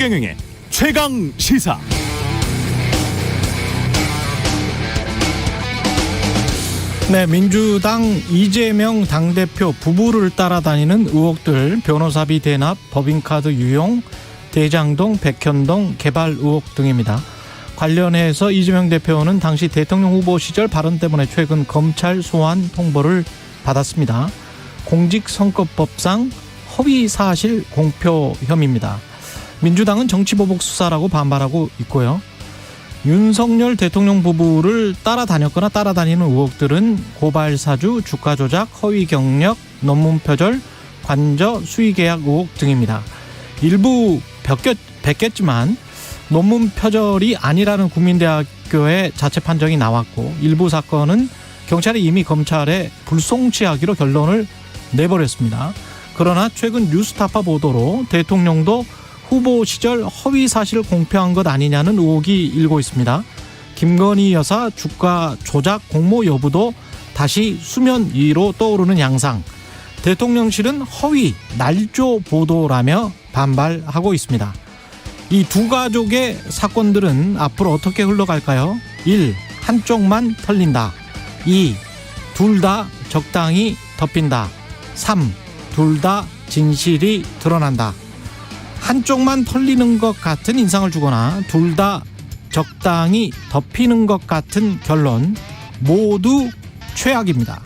최경영의 최강 시사. 네, 민주당 이재명 당대표 부부를 따라다니는 의혹들, 변호사비 대납, 법인카드 유용, 대장동, 백현동 개발 의혹 등입니다. 관련해서 이재명 대표는 당시 대통령 후보 시절 발언 때문에 최근 검찰 소환 통보를 받았습니다. 공직선거법상 허위사실 공표 혐의입니다. 민주당은 정치보복 수사라고 반발하고 있고요. 윤석열 대통령 부부를 따라다녔거나 따라다니는 의혹들은 고발사주, 주가 조작, 허위 경력, 논문 표절, 관저, 수의 계약 의혹 등입니다. 일부 뵙겠지만 논문 표절이 아니라는 국민대학교의 자체 판정이 나왔고, 일부 사건은 경찰이 이미 검찰에 불송치하기로 결론을 내버렸습니다. 그러나 최근 뉴스타파 보도로 대통령도 후보 시절 허위 사실을 공표한 것 아니냐는 의혹이 일고 있습니다. 김건희 여사 주가 조작 공모 여부도 다시 수면 위로 떠오르는 양상. 대통령실은 허위 날조 보도라며 반발하고 있습니다. 이 두 가족의 사건들은 앞으로 어떻게 흘러갈까요? 1. 한쪽만 털린다. 2. 둘 다 적당히 덮인다. 3. 둘 다 진실이 드러난다. 한쪽만 털리는 것 같은 인상을 주거나 둘 다 적당히 덮이는 것 같은 결론, 모두 최악입니다.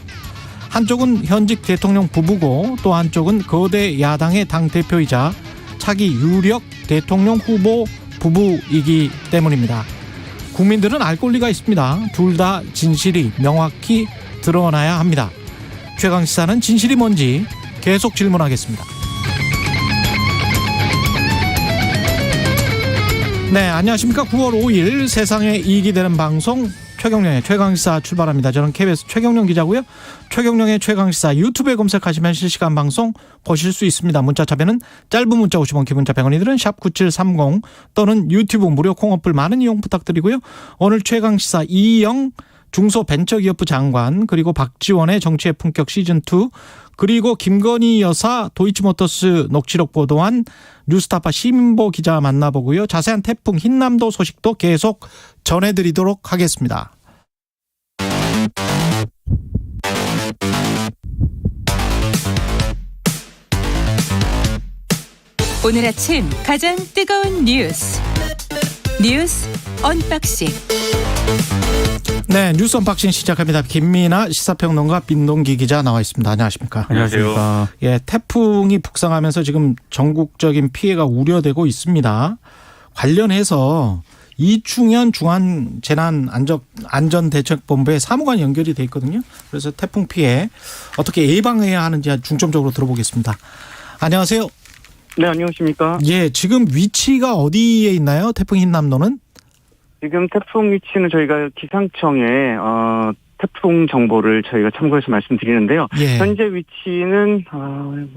한쪽은 현직 대통령 부부고 또 한쪽은 거대 야당의 당대표이자 차기 유력 대통령 후보 부부이기 때문입니다. 국민들은 알 권리가 있습니다. 둘 다 진실이 명확히 드러나야 합니다. 최강시사는 진실이 뭔지 계속 질문하겠습니다. 네, 안녕하십니까. 9월 5일 세상에 이익이 되는 방송 최경영의 최강시사 출발합니다. 저는 KBS 최경영 기자고요. 최경영의 최강시사 유튜브에 검색하시면 실시간 방송 보실 수 있습니다. 문자 참여는 짧은 문자 50원, 기본자 100원이 들은 샵9730 또는 유튜브 무료 콩어플 많은 이용 부탁드리고요. 오늘 최강시사 이영 중소벤처기업부 장관, 그리고 박지원의 정치의 품격 시즌2, 그리고 김건희 여사 도이치모터스 녹취록 보도한 뉴스타파 시민보 기자 만나보고요. 자세한 태풍 흰남도 소식도 계속 전해드리도록 하겠습니다. 오늘 아침 가장 뜨거운 뉴스 언박싱. 네, 뉴스 언박싱 시작합니다. 김민아 시사평론가, 민동기 기자 나와 있습니다. 안녕하십니까? 안녕하세요. 예, 태풍이 북상하면서 지금 전국적인 피해가 우려되고 있습니다. 관련해서 이충현 중앙재난안전대책본부에 사무관이 연결이 돼 있거든요. 그래서 태풍 피해 어떻게 예방해야 하는지 중점적으로 들어보겠습니다. 안녕하세요. 네, 안녕하십니까? 예, 지금 위치가 어디에 있나요? 태풍 흰남노는? 지금 태풍 위치는 저희가 기상청에 태풍 정보를 저희가 참고해서 말씀드리는데요. 예. 현재 위치는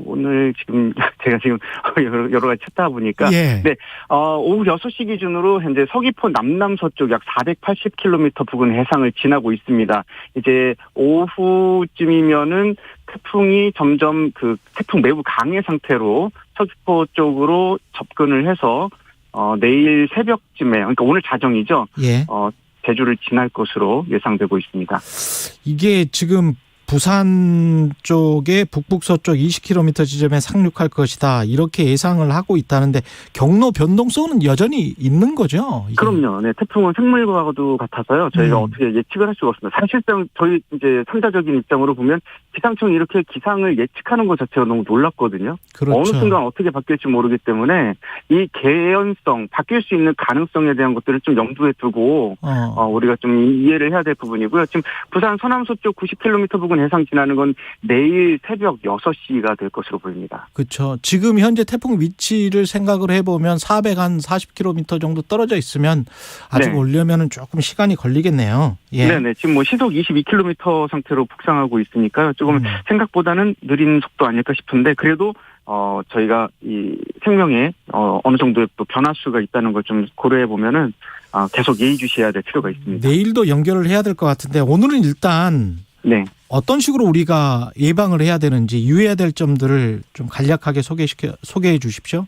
오늘 지금 제가 지금 여러 가지 찾다 보니까 예. 네, 오후 6시 기준으로 현재 서귀포 남남서쪽 약 480km 부근 해상을 지나고 있습니다. 이제 오후쯤이면은 태풍이 점점 태풍 매우 강의 상태로 서귀포 쪽으로 접근을 해서 내일 새벽쯤에, 그러니까 오늘 자정이죠. 예. 제주를 지날 것으로 예상되고 있습니다. 이게 지금 부산 쪽에 북북서쪽 20km 지점에 상륙할 것이다, 이렇게 예상을 하고 있다는데 경로 변동성은 여전히 있는 거죠? 이게. 그럼요. 네, 태풍은 생물과도 같아서요. 저희가 어떻게 예측을 할 수가 없습니다. 사실상 저희 이제 상자적인 입장으로 보면 기상청이 이렇게 기상을 예측하는 것 자체가 너무 놀랍거든요. 그렇죠. 어느 순간 어떻게 바뀔지 모르기 때문에 이 개연성, 바뀔 수 있는 가능성에 대한 것들을 좀 염두에 두고 우리가 좀 이해를 해야 될 부분이고요. 지금 부산 서남서쪽 90km 부근 해상 지나는 건 내일 새벽 6시가 될 것으로 보입니다. 그렇죠. 지금 현재 태풍 위치를 생각을 해보면 440km 정도 떨어져 있으면 아직 네. 오려면 조금 시간이 걸리겠네요. 예. 네네. 지금 시속 22km 상태로 북상하고 있으니까 조금 생각보다는 느린 속도 아닐까 싶은데, 그래도 저희가 이 생명에 어느 정도의 또 변화수가 있다는 걸 좀 고려해 보면은 계속 예의주시해야 될 필요가 있습니다. 내일도 연결을 해야 될 것 같은데, 오늘은 일단 네. 어떤 식으로 우리가 예방을 해야 되는지, 유의해야 될 점들을 좀 간략하게 소개해 주십시오.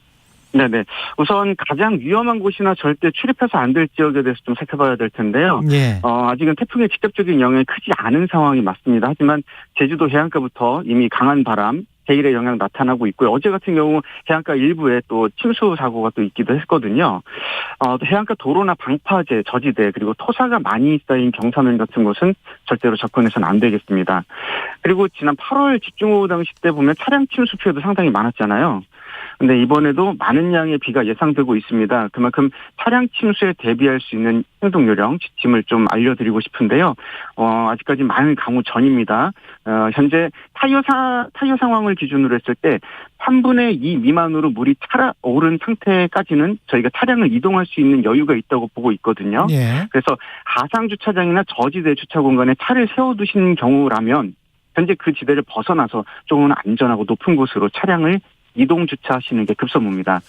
네네. 우선 가장 위험한 곳이나 절대 출입해서 안 될 지역에 대해서 좀 살펴봐야 될 텐데요. 예. 아직은 태풍의 직접적인 영향이 크지 않은 상황이 맞습니다. 하지만 제주도 해안가부터 이미 강한 바람, 해일의 영향 나타나고 있고요. 어제 같은 경우 해안가 일부에 또 침수 사고가 또 있기도 했거든요. 또 해안가 도로나 방파제, 저지대 그리고 토사가 많이 쌓인 경사면 같은 곳은 절대로 접근해서는 안 되겠습니다. 그리고 지난 8월 집중호우 당시 때 보면 차량 침수 피해도 상당히 많았잖아요. 근데 이번에도 많은 양의 비가 예상되고 있습니다. 그만큼 차량 침수에 대비할 수 있는 행동 요령, 지침을 좀 알려드리고 싶은데요. 아직까지 많은 강우 전입니다. 현재 타이어 상황을 기준으로 했을 때 3분의 2 미만으로 물이 차오른 상태까지는 저희가 차량을 이동할 수 있는 여유가 있다고 보고 있거든요. 예. 그래서 하상 주차장이나 저지대 주차 공간에 차를 세워두신 경우라면 현재 그 지대를 벗어나서 조금은 안전하고 높은 곳으로 차량을 이동 주차하시는 게 급선무입니다.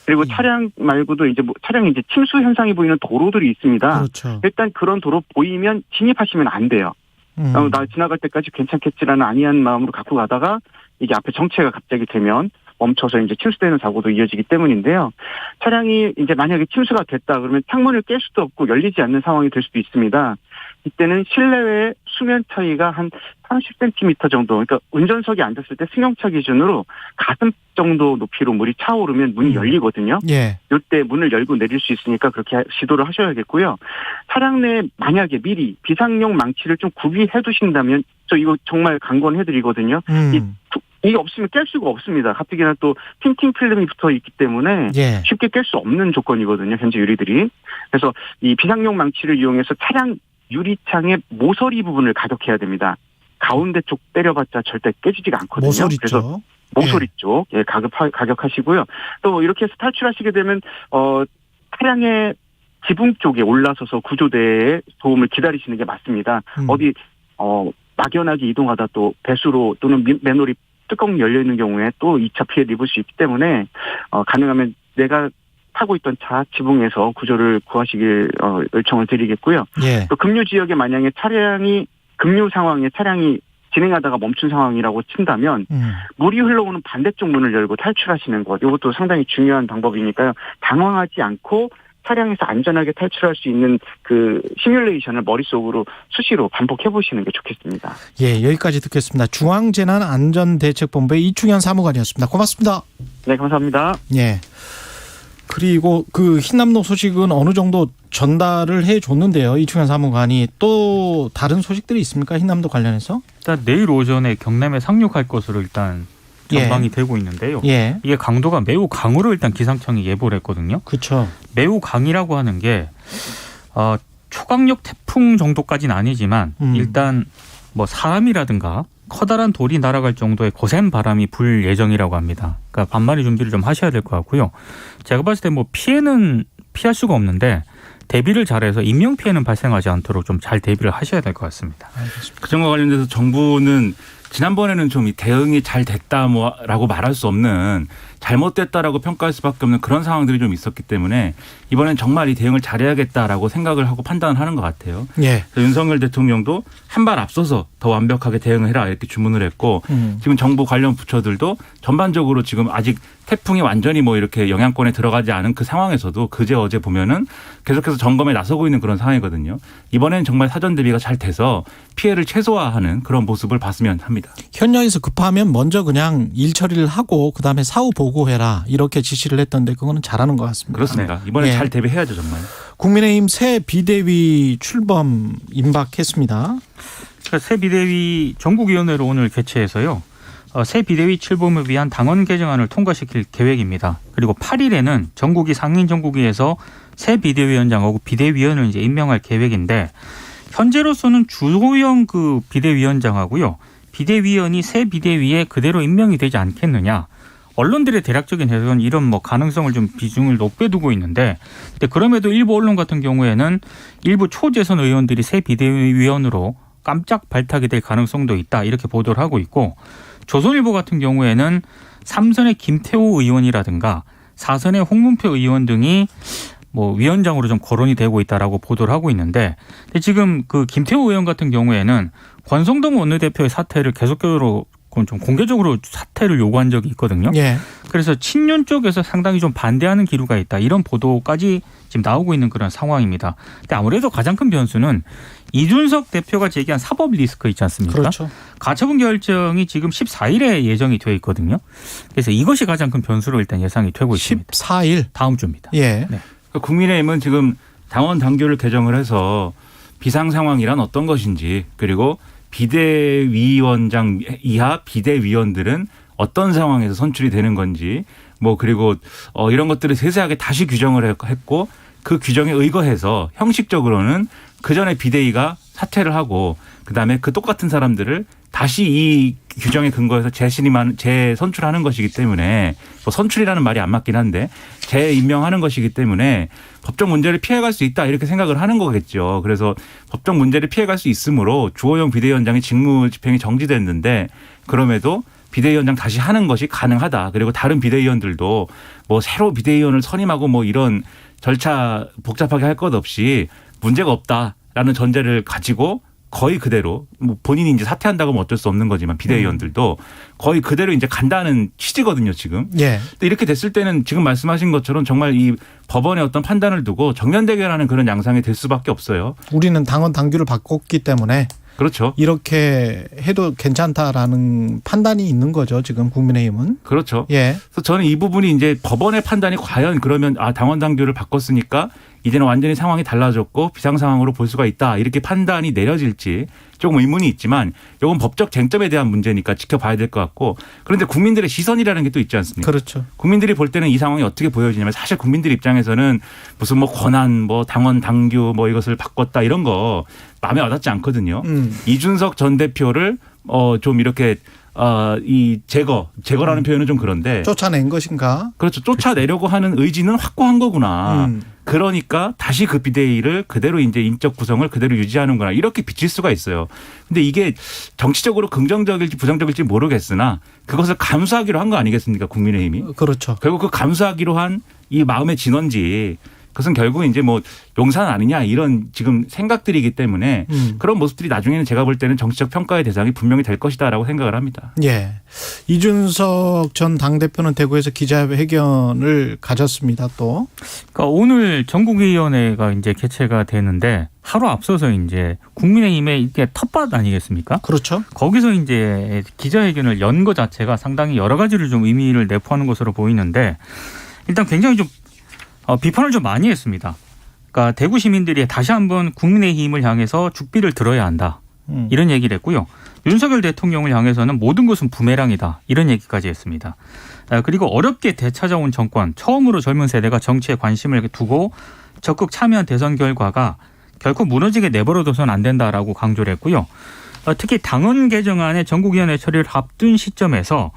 그리고 차량 말고도 차량이 침수 현상이 보이는 도로들이 있습니다. 그렇죠. 일단 그런 도로 보이면 진입하시면 안 돼요. 나 지나갈 때까지 괜찮겠지라는 안이한 마음으로 갖고 가다가 이게 앞에 정체가 갑자기 되면 멈춰서 침수되는 사고도 이어지기 때문인데요. 차량이 만약에 침수가 됐다 그러면 창문을 깰 수도 없고 열리지 않는 상황이 될 수도 있습니다. 이때는 실내외 수면 차이가 한 30cm 정도, 그러니까 운전석에 앉았을 때 승용차 기준으로 가슴 정도 높이로 물이 차오르면 문이 열리거든요. 예. 이때 문을 열고 내릴 수 있으니까 그렇게 시도를 하셔야겠고요. 차량 내에 만약에 미리 비상용 망치를 좀 구비해 두신다면 저 이거 정말 강권해드리거든요. 이게 없으면 깰 수가 없습니다. 가뜩이나 또 틴팅 필름이 붙어 있기 때문에 예. 쉽게 깰 수 없는 조건이거든요. 현재 유리들이. 그래서 이 비상용 망치를 이용해서 차량 유리창의 모서리 부분을 가격해야 됩니다. 가운데 쪽 때려봤자 절대 깨지지가 않거든요. 모서리 그래서 쪽. 모서리 쪽 가격하시고요. 또 이렇게 해서 탈출하시게 되면 차량의 지붕 쪽에 올라서서 구조대의 도움을 기다리시는 게 맞습니다. 막연하게 이동하다 또 배수로 또는 맨홀이 뚜껑이 열려 있는 경우에 또 2차 피해를 입을 수 있기 때문에 가능하면 내가 타고 있던 차 지붕에서 구조를 구하시길 요청을 드리겠고요. 예. 또 급류 지역에 만약에 급류 상황에 차량이 진행하다가 멈춘 상황이라고 친다면 물이 흘러오는 반대쪽 문을 열고 탈출하시는 것. 이것도 상당히 중요한 방법이니까요. 당황하지 않고 차량에서 안전하게 탈출할 수 있는 그 시뮬레이션을 머릿속으로 수시로 반복해 보시는 게 좋겠습니다. 예, 여기까지 듣겠습니다. 중앙재난안전대책본부의 이충현 사무관이었습니다. 고맙습니다. 네, 감사합니다. 예. 그리고 그 흰남노 소식은 어느 정도 전달을 해줬는데요. 이충현 사무관이 또 다른 소식들이 있습니까? 흰남노 관련해서? 일단 내일 오전에 경남에 상륙할 것으로 일단 전망이 되고 있는데요. 예. 이게 강도가 매우 강으로 일단 기상청이 예보를 했거든요. 그렇죠. 매우 강이라고 하는 게 초강력 태풍 정도까지는 아니지만 일단 뭐 사람이라든가 커다란 돌이 날아갈 정도의 거센 바람이 불 예정이라고 합니다. 그러니까 반만의 준비를 좀 하셔야 될 것 같고요. 제가 봤을 때 뭐 피해는 피할 수가 없는데 대비를 잘해서 인명 피해는 발생하지 않도록 좀 잘 대비를 하셔야 될 것 같습니다. 알겠습니다. 그 점과 관련돼서 정부는 지난번에는 좀 대응이 잘 됐다라고 말할 수 없는 잘못됐다라고 평가할 수밖에 없는 그런 상황들이 좀 있었기 때문에 이번엔 정말 이 대응을 잘해야겠다라고 생각을 하고 판단을 하는 것 같아요. 예. 윤석열 대통령도 한 발 앞서서 더 완벽하게 대응을 해라 이렇게 주문을 했고 지금 정부 관련 부처들도 전반적으로 지금 아직 태풍이 완전히 뭐 이렇게 영향권에 들어가지 않은 그 상황에서도 그제 어제 보면은 계속해서 점검에 나서고 있는 그런 상황이거든요. 이번에는 정말 사전 대비가 잘 돼서 피해를 최소화하는 그런 모습을 봤으면 합니다. 현장에서 급하면 먼저 그냥 일 처리를 하고 그다음에 사후 보고해라 이렇게 지시를 했던데 그거는 잘하는 것 같습니다. 그렇습니다. 이번에 예. 잘 대비해야죠 정말. 국민의힘 새 비대위 출범 임박했습니다. 새 비대위 전국위원회를 오늘 개최해서요. 새 비대위 출범을 위한 당원 개정안을 통과시킬 계획입니다. 그리고 8일에는 전국위 상임정국위에서 새 비대위원장하고 비대위원을 이제 임명할 계획인데 현재로서는 주호영 그 비대위원장하고요. 비대위원이 새 비대위에 그대로 임명이 되지 않겠느냐. 언론들의 대략적인 해석은 이런 뭐 가능성을 좀 비중을 높게 두고 있는데 근데 그럼에도 일부 언론 같은 경우에는 일부 초재선 의원들이 새 비대위원으로 깜짝 발탁이 될 가능성도 있다 이렇게 보도를 하고 있고 조선일보 같은 경우에는 3선의 김태호 의원이라든가 4선의 홍문표 의원 등이 뭐 위원장으로 좀 거론이 되고 있다라고 보도를 하고 있는데 근데 지금 그 김태호 의원 같은 경우에는 권성동 원내대표의 사퇴를 계속적으로 그건 좀 공개적으로 사퇴를 요구한 적이 있거든요. 예. 그래서 친윤 쪽에서 상당히 좀 반대하는 기류가 있다. 이런 보도까지 지금 나오고 있는 그런 상황입니다. 근데 아무래도 가장 큰 변수는 이준석 대표가 제기한 사법 리스크 있지 않습니까? 그렇죠. 가처분 결정이 지금 14일에 예정이 되어 있거든요. 그래서 이것이 가장 큰 변수로 일단 예상이 되고 있습니다. 14일. 다음 주입니다. 예. 네. 국민의힘은 지금 당원 당규를 개정을 해서 비상 상황이란 어떤 것인지 그리고 비대위원장 이하 비대위원들은 어떤 상황에서 선출이 되는 건지 뭐 그리고 이런 것들을 세세하게 다시 규정을 했고 그 규정에 의거해서 형식적으로는 그 전에 비대위가 사퇴를 하고 그다음에 그 똑같은 사람들을 다시 이 규정에 근거해서 재선출하는 것이기 때문에 뭐 선출이라는 말이 안 맞긴 한데 재임명하는 것이기 때문에 법적 문제를 피해갈 수 있다 이렇게 생각을 하는 거겠죠. 그래서 법적 문제를 피해갈 수 있으므로 주호영 비대위원장의 직무 집행이 정지됐는데 그럼에도 비대위원장 다시 하는 것이 가능하다. 그리고 다른 비대위원들도 뭐 새로 비대위원을 선임하고 뭐 이런 절차 복잡하게 할 것 없이 문제가 없다라는 전제를 가지고 거의 그대로 뭐 본인이 이제 사퇴한다고 하면 어쩔 수 없는 거지만 비대위원들도 거의 그대로 이제 간다는 취지거든요 지금. 예. 근데 이렇게 됐을 때는 지금 말씀하신 것처럼 정말 이 법원의 어떤 판단을 두고 정면대결하는 그런 양상이 될 수밖에 없어요. 우리는 당원 당규를 바꿨기 때문에 그렇죠. 이렇게 해도 괜찮다라는 판단이 있는 거죠. 지금 국민의힘은. 그렇죠. 예. 그래서 저는 이 부분이 이제 법원의 판단이 과연 그러면 당원 당규를 바꿨으니까 이제는 완전히 상황이 달라졌고 비상 상황으로 볼 수가 있다. 이렇게 판단이 내려질지 조금 의문이 있지만 이건 법적 쟁점에 대한 문제니까 지켜봐야 될 것 같고 그런데 국민들의 시선이라는 게 또 있지 않습니까? 그렇죠. 국민들이 볼 때는 이 상황이 어떻게 보여지냐면 사실 국민들 입장에서는 무슨 뭐 권한 뭐 당원 당규 뭐 이것을 바꿨다 이런 거 마음에 와닿지 않거든요. 이준석 전 대표를 좀 이렇게 이 제거라는 표현은 좀 그런데 쫓아낸 것인가? 그렇죠. 쫓아내려고 하는 의지는 확고한 거구나. 그러니까 다시 그 비대위를 그대로 이제 인적 구성을 그대로 유지하는구나. 이렇게 비칠 수가 있어요. 근데 이게 정치적으로 긍정적일지 부정적일지 모르겠으나 그것을 감수하기로 한 거 아니겠습니까? 국민의힘이. 그렇죠. 결국 그 감수하기로 한 이 마음의 진원지 그것은 결국 이제 뭐 용산 아니냐 이런 지금 생각들이기 때문에 그런 모습들이 나중에는 제가 볼 때는 정치적 평가의 대상이 분명히 될 것이다라고 생각을 합니다. 예. 이준석 전 당대표는 대구에서 기자회견을 가졌습니다. 또. 그러니까 오늘 전국위원회가 이제 개최가 되는데 하루 앞서서 이제 국민의힘의 이게 텃밭 아니겠습니까? 그렇죠. 거기서 이제 기자회견을 연 것 자체가 상당히 여러 가지를 좀 의미를 내포하는 것으로 보이는데 일단 굉장히 좀 비판을 좀 많이 했습니다. 그러니까 대구 시민들이 다시 한번 국민의힘을 향해서 죽비를 들어야 한다. 이런 얘기를 했고요. 윤석열 대통령을 향해서는 모든 것은 부메랑이다. 이런 얘기까지 했습니다. 그리고 어렵게 되찾아온 정권, 처음으로 젊은 세대가 정치에 관심을 두고 적극 참여한 대선 결과가 결코 무너지게 내버려둬서는 안 된다라고 강조를 했고요. 특히 당헌 개정안의 전국위원회 처리를 앞둔 시점에서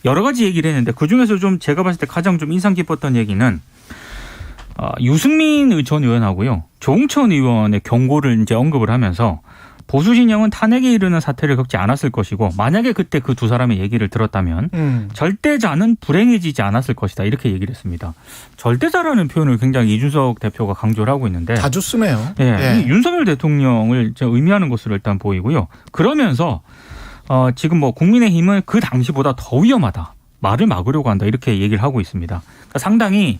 여러 가지 얘기를 했는데 그중에서 좀 제가 봤을 때 가장 좀 인상 깊었던 얘기는 유승민 전 의원하고요. 조홍천 의원의 경고를 이제 언급을 하면서 보수 진영은 탄핵에 이르는 사태를 겪지 않았을 것이고 만약에 그때 그 두 사람의 얘기를 들었다면 절대자는 불행해지지 않았을 것이다. 이렇게 얘기를 했습니다. 절대자라는 표현을 굉장히 이준석 대표가 강조를 하고 있는데 자주 쓰네요. 예, 예. 이 윤석열 대통령을 의미하는 것으로 일단 보이고요. 그러면서 지금 뭐 국민의힘은 그 당시보다 더 위험하다. 말을 막으려고 한다. 이렇게 얘기를 하고 있습니다. 그러니까 상당히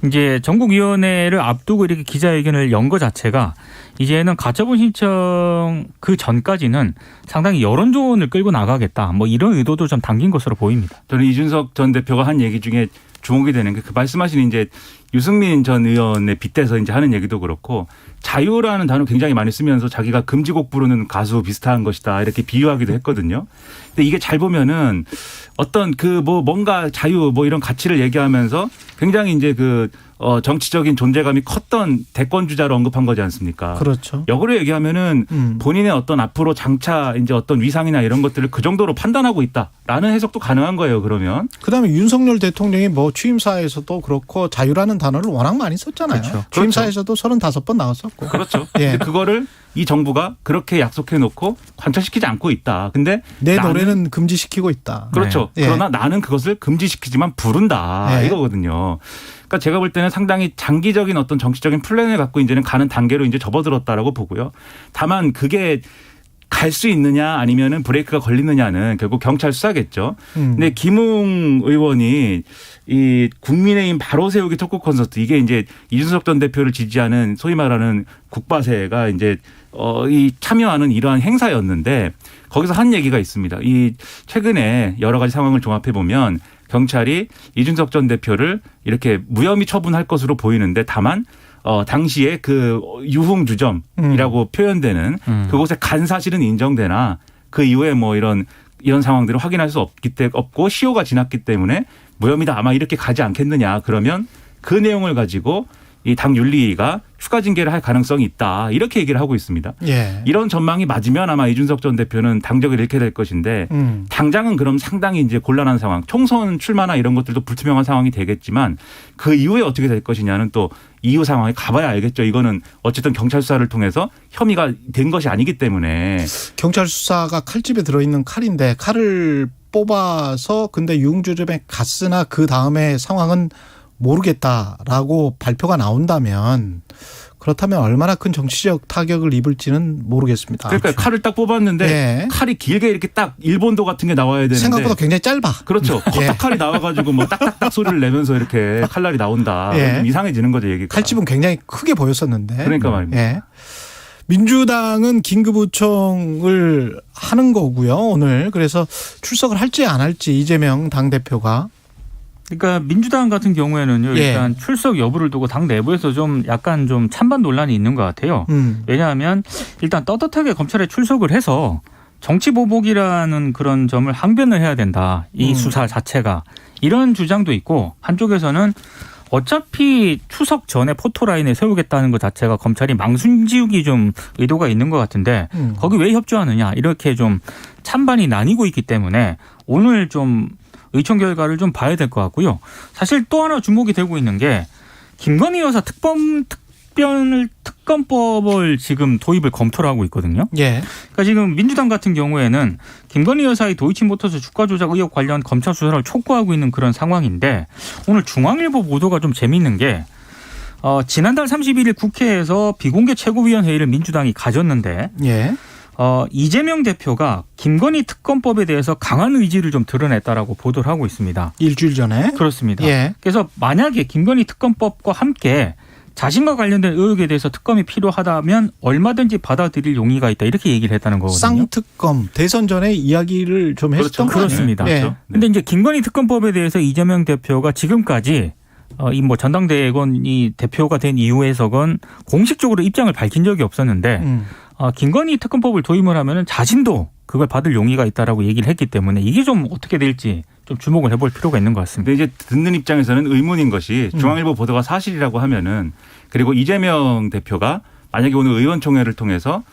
이제 전국위원회를 앞두고 이렇게 기자회견을 연 것 자체가 이제는 가처분 신청 그 전까지는 상당히 여론조언을 끌고 나가겠다. 뭐 이런 의도도 좀 담긴 것으로 보입니다. 저는 이준석 전 대표가 한 얘기 중에 주목이 되는 게 그 말씀하신 이제 유승민 전 의원에 빗대서 이제 하는 얘기도 그렇고 자유라는 단어 굉장히 많이 쓰면서 자기가 금지곡 부르는 가수 비슷한 것이다 이렇게 비유하기도 했거든요. 근데 이게 잘 보면은 어떤 그 뭐 뭔가 자유 뭐 이런 가치를 얘기하면서 굉장히 이제 그 정치적인 존재감이 컸던 대권주자를 언급한 거지 않습니까? 그렇죠. 역으로 얘기하면은 본인의 어떤 앞으로 장차 이제 어떤 위상이나 이런 것들을 그 정도로 판단하고 있다라는 해석도 가능한 거예요. 그러면. 그다음에 윤석열 대통령이 뭐 취임사에서도 그렇고 자유라는 단어를 워낙 많이 썼잖아요. 그렇죠. 취임사에서도 35번 나왔었고. 그렇죠. 예. 근데 그거를 이 정부가 그렇게 약속해 놓고 관철시키지 않고 있다. 근데 내 노래는 금지시키고 있다. 그렇죠. 네. 그러나 나는 그것을 금지시키지만 부른다. 네. 이거거든요. 그러니까 제가 볼 때는 상당히 장기적인 어떤 정치적인 플랜을 갖고 이제는 가는 단계로 이제 접어들었다라고 보고요. 다만 그게 갈 수 있느냐 아니면은 브레이크가 걸리느냐는 결국 경찰 수사겠죠. 근데 김웅 의원이 이 국민의힘 바로 세우기 특구 콘서트 이게 이제 이준석 전 대표를 지지하는 소위 말하는 국바세가 이제 이 참여하는 이러한 행사였는데 거기서 한 얘기가 있습니다. 이 최근에 여러 가지 상황을 종합해 보면 경찰이 이준석 전 대표를 이렇게 무혐의 처분할 것으로 보이는데 다만 당시에 그 유흥주점이라고 표현되는 그곳에 간 사실은 인정되나 그 이후에 뭐 이런 상황들을 확인할 수 없고 시효가 지났기 때문에 무혐의다 아마 이렇게 가지 않겠느냐. 그러면 그 내용을 가지고 이 당 윤리위가 추가 징계를 할 가능성이 있다. 이렇게 얘기를 하고 있습니다. 예. 이런 전망이 맞으면 아마 이준석 전 대표는 당적을 잃게 될 것인데 당장은 그럼 상당히 이제 곤란한 상황, 총선 출마나 이런 것들도 불투명한 상황이 되겠지만 그 이후에 어떻게 될 것이냐는 또 이후 상황에 가봐야 알겠죠. 이거는 어쨌든 경찰 수사를 통해서 혐의가 된 것이 아니기 때문에. 경찰 수사가 칼집에 들어있는 칼인데 칼을 뽑아서 근데 유흥주점에 갔으나 그 다음에 상황은 모르겠다라고 발표가 나온다면 그렇다면 얼마나 큰 정치적 타격을 입을지는 모르겠습니다. 그러니까 칼을 딱 뽑았는데 예. 칼이 길게 이렇게 딱 일본도 같은 게 나와야 되는데 생각보다 굉장히 짧아. 그렇죠. 커터칼이 나와가지고 뭐 딱딱딱 소리를 내면서 이렇게 칼날이 나온다. 예. 좀 이상해지는 거죠 얘기가. 칼집은 굉장히 크게 보였었는데. 그러니까 말입니다. 예. 민주당은 긴급요청을 하는 거고요. 오늘 그래서 출석을 할지 안 할지 이재명 당대표가. 그러니까 민주당 같은 경우에는요. 예. 일단 출석 여부를 두고 당 내부에서 좀 약간 좀 찬반 논란이 있는 것 같아요. 왜냐하면 일단 떳떳하게 검찰에 출석을 해서 정치보복이라는 그런 점을 항변을 해야 된다. 이 수사 자체가. 이런 주장도 있고 한쪽에서는 어차피 추석 전에 포토라인에 세우겠다는 것 자체가 검찰이 망신지우기 좀 의도가 있는 것 같은데 거기 왜 협조하느냐 이렇게 좀 찬반이 나뉘고 있기 때문에 오늘 좀 의총 결과를 좀 봐야 될 것 같고요. 사실 또 하나 주목이 되고 있는 게 김건희 여사 특검법을 지금 도입을 검토를 하고 있거든요. 예. 그러니까 지금 민주당 같은 경우에는 김건희 여사의 도이치모터스 주가 조작 의혹 관련 검찰 수사를 촉구하고 있는 그런 상황인데 오늘 중앙일보 보도가 좀 재미있는 게 지난달 31일 국회에서 비공개 최고위원회의를 민주당이 가졌는데 예. 이재명 대표가 김건희 특검법에 대해서 강한 의지를 좀 드러냈다라고 보도를 하고 있습니다. 일주일 전에. 그렇습니다. 예. 그래서 만약에 김건희 특검법과 함께 자신과 관련된 의혹에 대해서 특검이 필요하다면 얼마든지 받아들일 용의가 있다 이렇게 얘기를 했다는 거거든요. 쌍특검 대선 전에 이야기를 좀 했었던 거 아니에요? 그렇습니다. 예. 그런데 이제 김건희 특검법에 대해서 이재명 대표가 지금까지 이 뭐 전당대회건 이 대표가 된 이후에서건 공식적으로 입장을 밝힌 적이 없었는데 김건희 특검법을 도입을 하면은 자신도 그걸 받을 용의가 있다라고 얘기를 했기 때문에 이게 좀 어떻게 될지 좀 주목을 해볼 필요가 있는 것 같습니다. 근데 이제 듣는 입장에서는 의문인 것이 중앙일보 보도가 사실이라고 하면은 그리고 이재명 대표가 만약에 오늘 의원총회를 통해서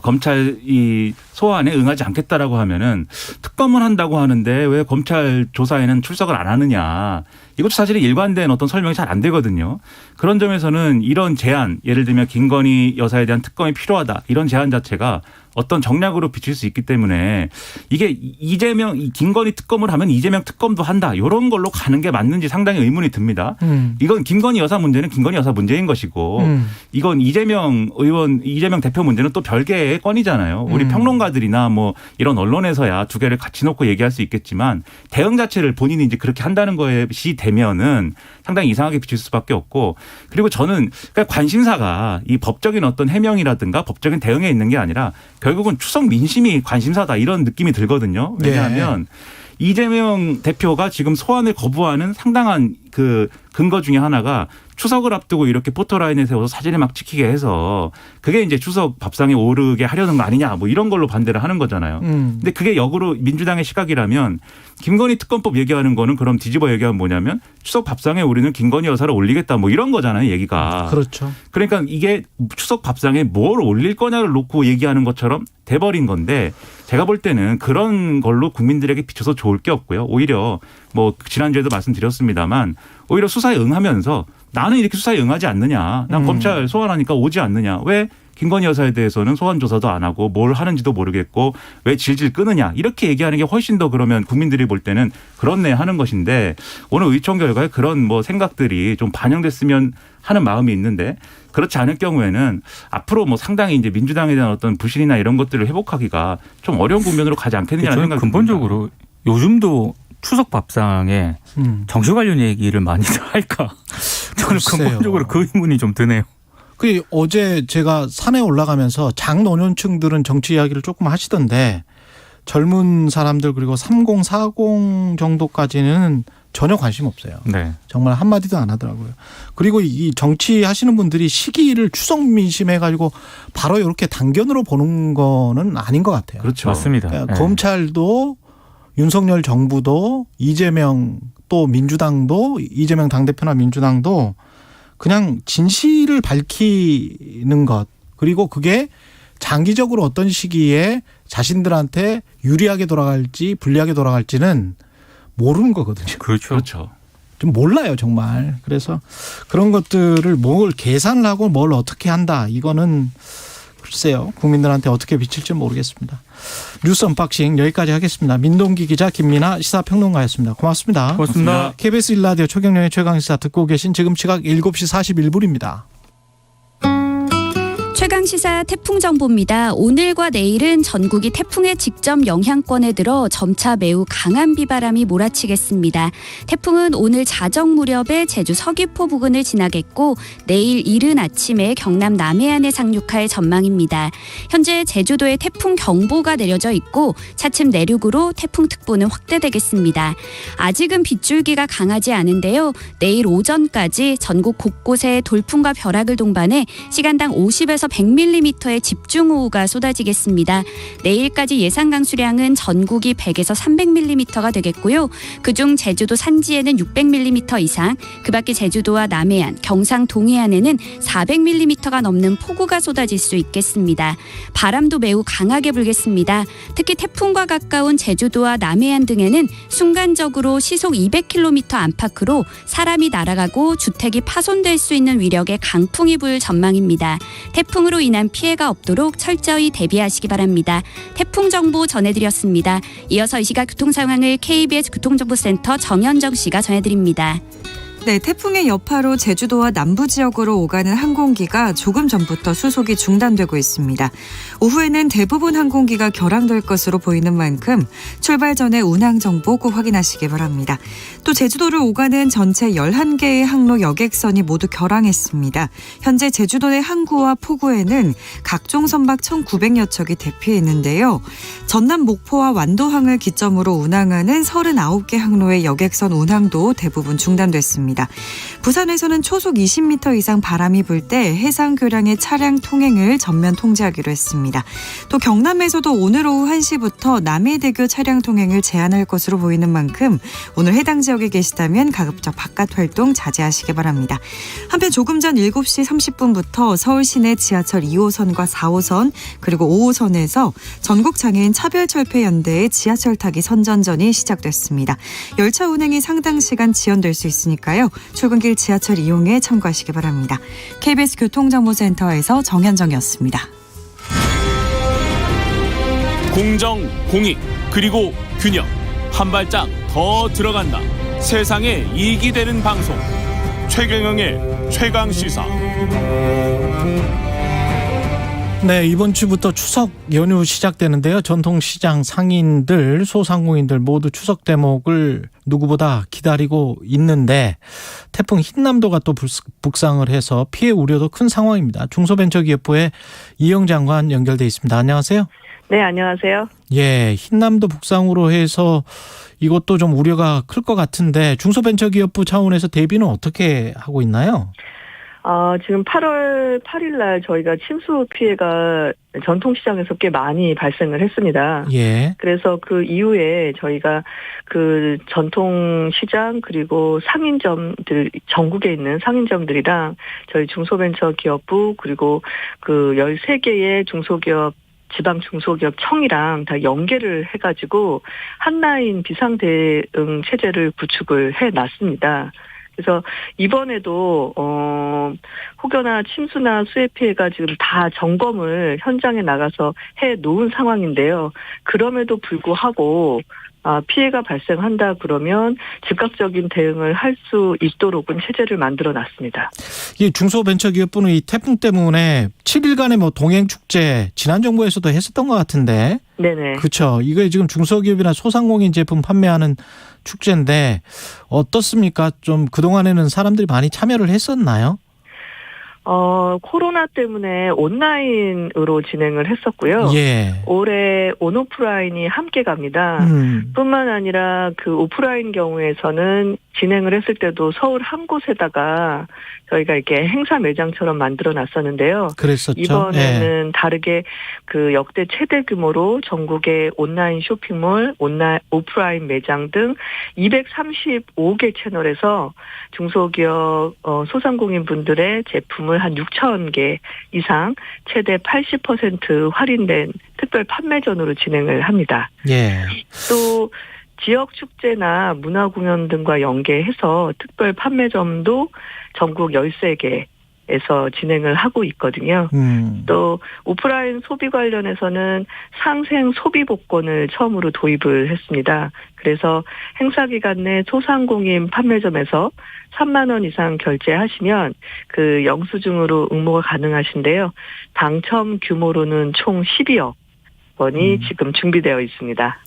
검찰 이 소환에 응하지 않겠다라고 하면은 특검을 한다고 하는데 왜 검찰 조사에는 출석을 안 하느냐. 이것도 사실은 일관된 어떤 설명이 잘 안 되거든요. 그런 점에서는 이런 제안, 예를 들면 김건희 여사에 대한 특검이 필요하다. 이런 제안 자체가 어떤 정략으로 비칠 수 있기 때문에 이게 김건희 특검을 하면 이재명 특검도 한다. 이런 걸로 가는 게 맞는지 상당히 의문이 듭니다. 이건 김건희 여사 문제는 김건희 여사 문제인 것이고 이건 이재명 대표 문제는 또 별개의 건이잖아요. 우리 평론가들이나 뭐 이런 언론에서야 두 개를 같이 놓고 얘기할 수 있겠지만 대응 자체를 본인이 이제 그렇게 한다는 것이 되면은 상당히 이상하게 비칠 수밖에 없고 그리고 저는 그러니까 관심사가 이 법적인 어떤 해명이라든가 법적인 대응에 있는 게 아니라 결국은 추석 민심이 관심사다 이런 느낌이 들거든요. 왜냐하면 이재명 대표가 지금 소환을 거부하는 상당한 그 근거 중에 하나가 추석을 앞두고 이렇게 포토라인에 세워서 사진을 막 찍히게 해서 그게 이제 추석 밥상에 오르게 하려는 거 아니냐 뭐 이런 걸로 반대를 하는 거잖아요. 근데 그게 역으로 민주당의 시각이라면 김건희 특검법 얘기하는 거는 그럼 뒤집어 얘기하면 뭐냐면 추석 밥상에 우리는 김건희 여사를 올리겠다 뭐 이런 거잖아요 얘기가. 그렇죠. 그러니까 이게 추석 밥상에 뭘 올릴 거냐를 놓고 얘기하는 것처럼 돼버린 건데 제가 볼 때는 그런 걸로 국민들에게 비춰서 좋을 게 없고요. 오히려 뭐 지난주에도 말씀드렸습니다만 오히려 수사에 응하면서 나는 이렇게 수사에 응하지 않느냐. 난 검찰 소환하니까 오지 않느냐. 왜 김건희 여사에 대해서는 소환 조사도 안 하고 뭘 하는지도 모르겠고 왜 질질 끄느냐 이렇게 얘기하는 게 훨씬 더 그러면 국민들이 볼 때는 그렇네 하는 것인데 오늘 의총 결과에 그런 뭐 생각들이 좀 반영됐으면 하는 마음이 있는데 그렇지 않을 경우에는 앞으로 뭐 상당히 이제 민주당에 대한 어떤 부신이나 이런 것들을 회복하기가 좀 어려운 국면으로 가지 않겠느냐는 생각이 근본적으로 듭니다. 요즘도 추석 밥상에 정치 관련 얘기를 많이들 할까? 저는 근본적으로 그 의문이 좀 드네요. 그 어제 제가 산에 올라가면서 장노년층들은 정치 이야기를 조금 하시던데 젊은 사람들 그리고 30, 40 정도까지는 전혀 관심 없어요. 네. 정말 한마디도 안 하더라고요. 그리고 이 정치 하시는 분들이 시기를 추석 민심해가지고 바로 이렇게 단견으로 보는 거는 아닌 것 같아요. 그렇죠. 맞습니다. 그러니까 검찰도 윤석열 정부도 이재명 또 민주당도 이재명 당대표나 민주당도 그냥 진실을 밝히는 것 그리고 그게 장기적으로 어떤 시기에 자신들한테 유리하게 돌아갈지 불리하게 돌아갈지는 모르는 거거든요. 그렇죠. 좀 몰라요 정말. 그래서 그런 것들을 뭘 계산을 하고 뭘 어떻게 한다. 이거는 글쎄요. 국민들한테 어떻게 비칠지 모르겠습니다. 뉴스 언박싱 여기까지 하겠습니다. 민동기 기자 김민아 시사평론가였습니다. 고맙습니다. 고맙습니다. KBS 1라디오 최경영의 최강시사 듣고 계신 지금 시각 7시 41분입니다. 최강시사 태풍정보입니다. 오늘과 내일은 전국이 태풍의 직접 영향권에 들어 점차 매우 강한 비바람이 몰아치겠습니다. 태풍은 오늘 자정 무렵에 제주 서귀포 부근을 지나겠고 내일 이른 아침에 경남 남해안에 상륙할 전망입니다. 현재 제주도에 태풍경보가 내려져 있고 차츰 내륙으로 태풍특보는 확대되겠습니다. 아직은 빗줄기가 강하지 않은데요. 내일 오전까지 전국 곳곳에 돌풍과 벼락을 동반해 시간당 50에서 100mm의 집중호우가 쏟아지겠습니다. 내일까지 예상 강수량은 전국이 100에서 300mm가 되겠고요. 그중 제주도 산지에는 600mm 이상, 그 밖에 제주도와 남해안, 경상 동해안에는 400mm가 넘는 폭우가 쏟아질 수 있겠습니다. 바람도 매우 강하게 불겠습니다. 특히 태풍과 가까운 제주도와 남해안 등에는 순간적으로 시속 200km 안팎으로 사람이 날아가고 주택이 파손될 수 있는 위력의 강풍이 불 전망입니다. 태풍으로 인한 피해가 없도록 철저히 대비하시기 바랍니다. 태풍 정보 전해드렸습니다. 이어서 이 시각 교통 상황을 KBS 교통정보센터 정현정 씨가 전해드립니다. 네, 태풍의 여파로 제주도와 남부 지역으로 오가는 항공기가 조금 전부터 수속이 중단되고 있습니다. 오후에는 대부분 항공기가 결항될 것으로 보이는 만큼 출발 전에 운항 정보 꼭 확인하시기 바랍니다. 또 제주도를 오가는 전체 11개의 항로 여객선이 모두 결항했습니다. 현재 제주도 내 항구와 포구에는 각종 선박 1,900여 척이 대피해 있는데요. 전남 목포와 완도항을 기점으로 운항하는 39개 항로의 여객선 운항도 대부분 중단됐습니다. 부산에서는 초속 20m 이상 바람이 불 때 해상 교량의 차량 통행을 전면 통제하기로 했습니다. 또 경남에서도 오늘 오후 1시부터 남해대교 차량 통행을 제한할 것으로 보이는 만큼 오늘 해당 지역에 계시다면 가급적 바깥 활동 자제하시기 바랍니다. 한편 조금 전 7시 30분부터 서울 시내 지하철 2호선과 4호선 그리고 5호선에서 전국장애인 차별철폐연대의 지하철 타기 선전전이 시작됐습니다. 열차 운행이 상당 시간 지연될 수 있으니까요. 출근길 지하철 이용에 참고하시기 바랍니다. KBS 교통정보센터에서 정현정이었습니다. 공정, 공익, 그리고 균형. 한 발짝 더 들어간다. 세상에 이익이 되는 방송. 최경영의 최강시사. 네, 이번 주부터 추석 연휴 시작되는데요. 전통시장 상인들, 소상공인들 모두 추석 대목을 누구보다 기다리고 있는데 태풍 흰남도가 또 북상을 해서 피해 우려도 큰 상황입니다. 중소벤처기업부의 이영 장관 연결돼 있습니다. 안녕하세요. 네, 안녕하세요. 예, 흰남도 북상으로 해서 이것도 좀 우려가 클 것 같은데 중소벤처기업부 차원에서 대비는 어떻게 하고 있나요? 지금 8월 8일 날 저희가 침수 피해가 전통시장에서 꽤 많이 발생을 했습니다. 예. 그래서 그 이후에 저희가 그 전통시장 그리고 상인점들, 전국에 있는 상인점들이랑 저희 중소벤처기업부 그리고 그 13개의 중소기업 지방 중소기업청이랑 다 연계를 해가지고 한라인 비상대응 체제를 구축을 해놨습니다. 그래서 이번에도 혹여나 침수나 수해 피해가 지금 다 점검을 현장에 나가서 해 놓은 상황인데요. 그럼에도 불구하고 피해가 발생한다 그러면 즉각적인 대응을 할 수 있도록은 체제를 만들어 놨습니다. 이 중소벤처기업부는 이 태풍 때문에 7일간의 뭐 동행축제 지난 정부에서도 했었던 것 같은데. 네네. 그렇죠. 이게 지금 중소기업이나 소상공인 제품 판매하는 축제인데 어떻습니까? 좀 그동안에는 사람들이 많이 참여를 했었나요? 코로나 때문에 온라인으로 진행을 했었고요. 예. 올해 온오프라인이 함께 갑니다. 뿐만 아니라 그 오프라인 경우에서는 진행을 했을 때도 서울 한 곳에다가 저희가 이렇게 행사 매장처럼 만들어 놨었는데요. 그랬었죠. 이번에는 예. 다르게 그 역대 최대 규모로 전국의 온라인 쇼핑몰, 오프라인 매장 등 235개 채널에서 중소기업 소상공인 분들의 제품을 한 6천 개 이상 최대 80% 할인된 특별 판매전으로 진행을 합니다. 예. 또 지역 축제나 문화 공연 등과 연계해서 특별 판매점도 전국 13개에서 진행을 하고 있거든요. 또 오프라인 소비 관련해서는 상생 소비 복권을 처음으로 도입을 했습니다. 그래서 행사 기간 내 소상공인 판매점에서 3만 원 이상 결제하시면 그 영수증으로 응모가 가능하신데요. 당첨 규모로는 총 12억 원이 지금 준비되어 있습니다.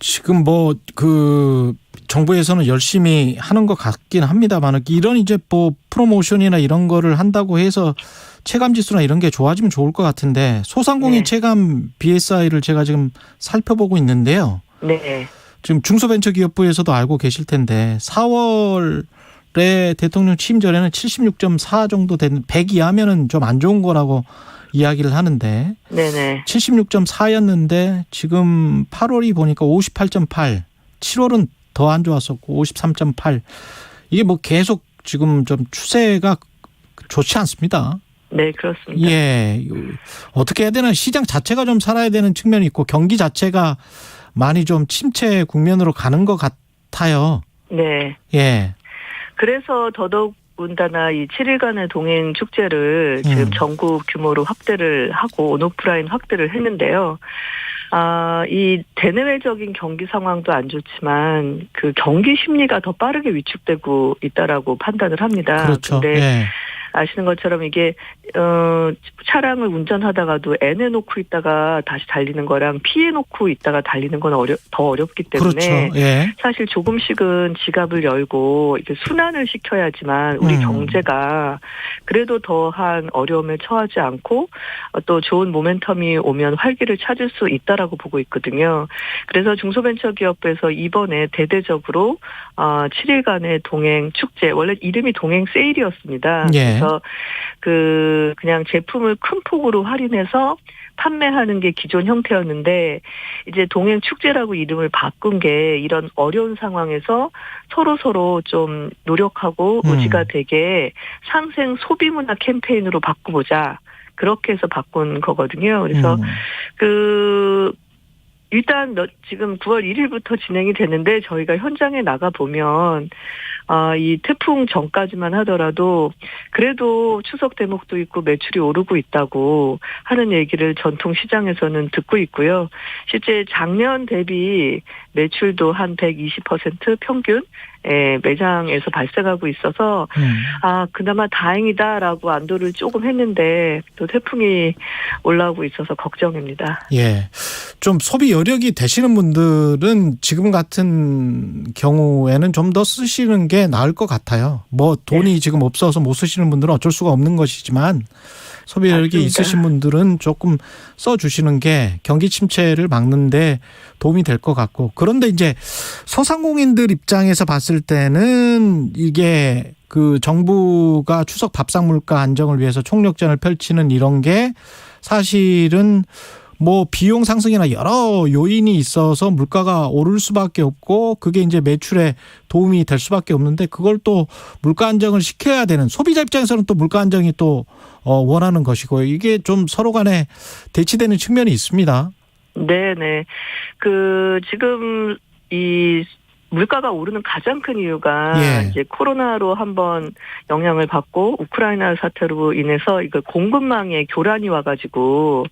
지금 뭐 그 정부에서는 열심히 하는 것 같긴 합니다만 이런 이제 뭐 프로모션이나 이런 거를 한다고 해서 체감 지수나 이런 게 좋아지면 좋을 것 같은데 소상공인 네. 체감 BSI를 제가 지금 살펴보고 있는데요. 네. 지금 중소벤처기업부에서도 알고 계실 텐데 4월에 대통령 취임 전에는 76.4 정도 된 100 이하면은 좀 안 좋은 거라고 이야기를 하는데 네네. 76.4였는데 지금 8월이 보니까 58.8, 7월은 더 안 좋았었고 53.8 이게 뭐 계속 지금 좀 추세가 좋지 않습니다. 네, 그렇습니다. 예, 어떻게 해야 되나 시장 자체가 좀 살아야 되는 측면이 있고 경기 자체가 많이 좀 침체 국면으로 가는 것 같아요. 네. 예. 그래서 더더군다나 이 7일간의 동행 축제를 지금 전국 규모로 확대를 하고 온오프라인 확대를 했는데요. 이 대내외적인 경기 상황도 안 좋지만 그 경기 심리가 더 빠르게 위축되고 있다라고 판단을 합니다. 그렇죠. 근데 예. 아시는 것처럼 이게 차량을 운전하다가도 N해놓고 있다가 다시 달리는 거랑 P해놓고 있다가 달리는 건 더 어렵기 때문에 그렇죠. 예. 사실 조금씩은 지갑을 열고 이렇게 순환을 시켜야지만 우리 경제가 그래도 더한 어려움에 처하지 않고 또 좋은 모멘텀이 오면 활기를 찾을 수 있다라고 보고 있거든요. 그래서 중소벤처기업부에서 이번에 대대적으로 7일간의 동행 축제 원래 이름이 동행 세일이었습니다. 예. 그래서 그냥 제품을 큰 폭으로 할인해서 판매하는 게 기존 형태였는데 이제 동행 축제라고 이름을 바꾼 게 이런 어려운 상황에서 서로 좀 노력하고 의지가 되게 상생 소비 문화 캠페인으로 바꾸보자. 그렇게 해서 바꾼 거거든요. 그래서 일단 지금 9월 1일부터 진행이 되는데 저희가 현장에 나가 보면 이 태풍 전까지만 하더라도 그래도 추석 대목도 있고 매출이 오르고 있다고 하는 얘기를 전통시장에서는 듣고 있고요. 실제 작년 대비 매출도 한 120% 평균 매장에서 발생하고 있어서 그나마 다행이다라고 안도를 조금 했는데 또 태풍이 올라오고 있어서 걱정입니다. 예, 좀 소비 여력이 되시는 분들은 지금 같은 경우에는 좀 더 쓰시는 게 나을 것 같아요. 뭐 돈이 네. 지금 없어서 못 쓰시는 분들은 어쩔 수가 없는 것이지만 소비 여력이 맞습니다. 있으신 분들은 조금 써주시는 게 경기 침체를 막는데 도움이 될 것 같고 그런데 이제 소상공인들 입장에서 봤을 때는 이게 그 정부가 추석 밥상 물가 안정을 위해서 총력전을 펼치는 이런 게 사실은 뭐 비용 상승이나 여러 요인이 있어서 물가가 오를 수밖에 없고 그게 이제 매출에 도움이 될 수밖에 없는데 그걸 또 물가 안정을 시켜야 되는 소비자 입장에서는 또 물가 안정이 또 원하는 것이고 이게 좀 서로 간에 대치되는 측면이 있습니다. 네네. 지금 이 물가가 오르는 가장 큰 이유가 예. 이제 코로나로 한번 영향을 받고 우크라이나 사태로 인해서 이거 공급망에 교란이 와가지고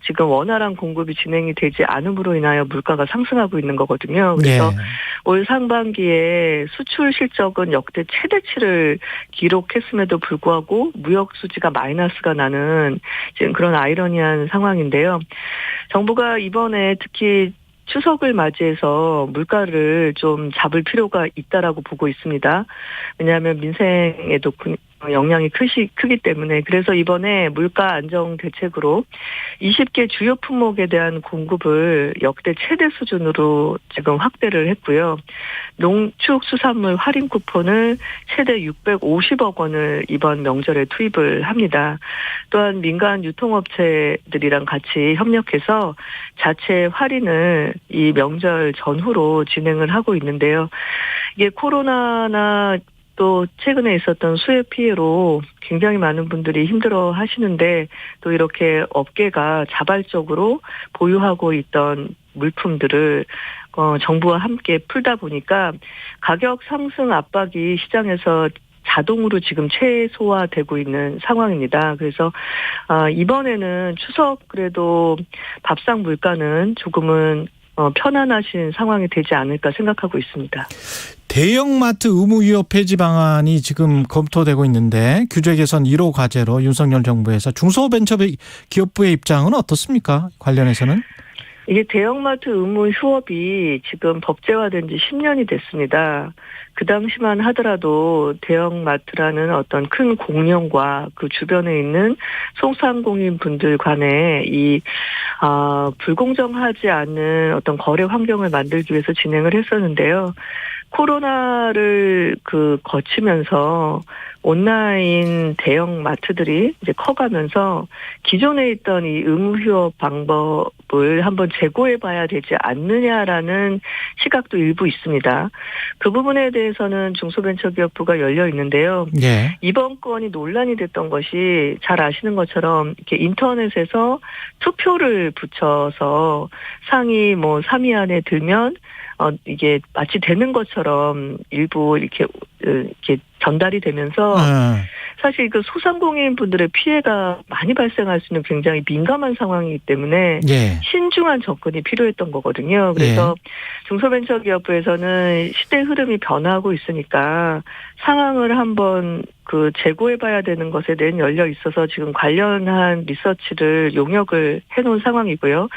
지금 원활한 공급이 진행이 되지 않음으로 인하여 물가가 상승하고 있는 거거든요. 그래서 예. 올 상반기에 수출 실적은 역대 최대치를 기록했음에도 불구하고 무역 수지가 마이너스가 나는 지금 그런 아이러니한 상황인데요. 정부가 이번에 특히 추석을 맞이해서 물가를 좀 잡을 필요가 있다라고 보고 있습니다. 왜냐하면 민생에도 영향이 크기 때문에 그래서 이번에 물가 안정 대책으로 20개 주요 품목에 대한 공급을 역대 최대 수준으로 지금 확대를 했고요. 농축수산물 할인 쿠폰을 최대 650억 원을 이번 명절에 투입을 합니다. 또한 민간 유통업체들이랑 같이 협력해서 자체 할인을 이 명절 전후로 진행을 하고 있는데요. 이게 코로나나 또 최근에 있었던 수해 피해로 굉장히 많은 분들이 힘들어 하시는데 또 이렇게 업계가 자발적으로 보유하고 있던 물품들을 정부와 함께 풀다 보니까 가격 상승 압박이 시장에서 자동으로 지금 최소화되고 있는 상황입니다. 그래서 이번에는 추석 그래도 밥상 물가는 조금은 편안하신 상황이 되지 않을까 생각하고 있습니다. 대형마트 의무 휴업 폐지 방안이 지금 검토되고 있는데 규제 개선 1호 과제로 윤석열 정부에서 중소벤처기업부의 입장은 어떻습니까? 관련해서는? 이게 대형마트 의무 휴업이 지금 법제화된 지 10년이 됐습니다. 그 당시만 하더라도 대형마트라는 어떤 큰 공룡과 그 주변에 있는 소상공인 분들 간에 불공정하지 않은 어떤 거래 환경을 만들기 위해서 진행을 했었는데요. 코로나를 거치면서 온라인 대형 마트들이 이제 커가면서 기존에 있던 이 의무 휴업 방법을 한번 재고해 봐야 되지 않느냐라는 시각도 일부 있습니다. 그 부분에 대해서는 중소벤처기업부가 열려 있는데요. 예. 이번 건이 논란이 됐던 것이 잘 아시는 것처럼 이렇게 인터넷에서 투표를 붙여서 상위 3위 안에 들면 이게 마치 되는 것처럼 일부 이렇게 전달이 되면서 사실 그 소상공인 분들의 피해가 많이 발생할 수 있는 굉장히 민감한 상황이기 때문에 예. 신중한 접근이 필요했던 거거든요. 그래서 중소벤처기업부에서는 시대 흐름이 변화하고 있으니까 상황을 한번 재고해봐야 되는 것에 대한 열려 있어서 지금 관련한 리서치를 용역을 해놓은 상황이고요.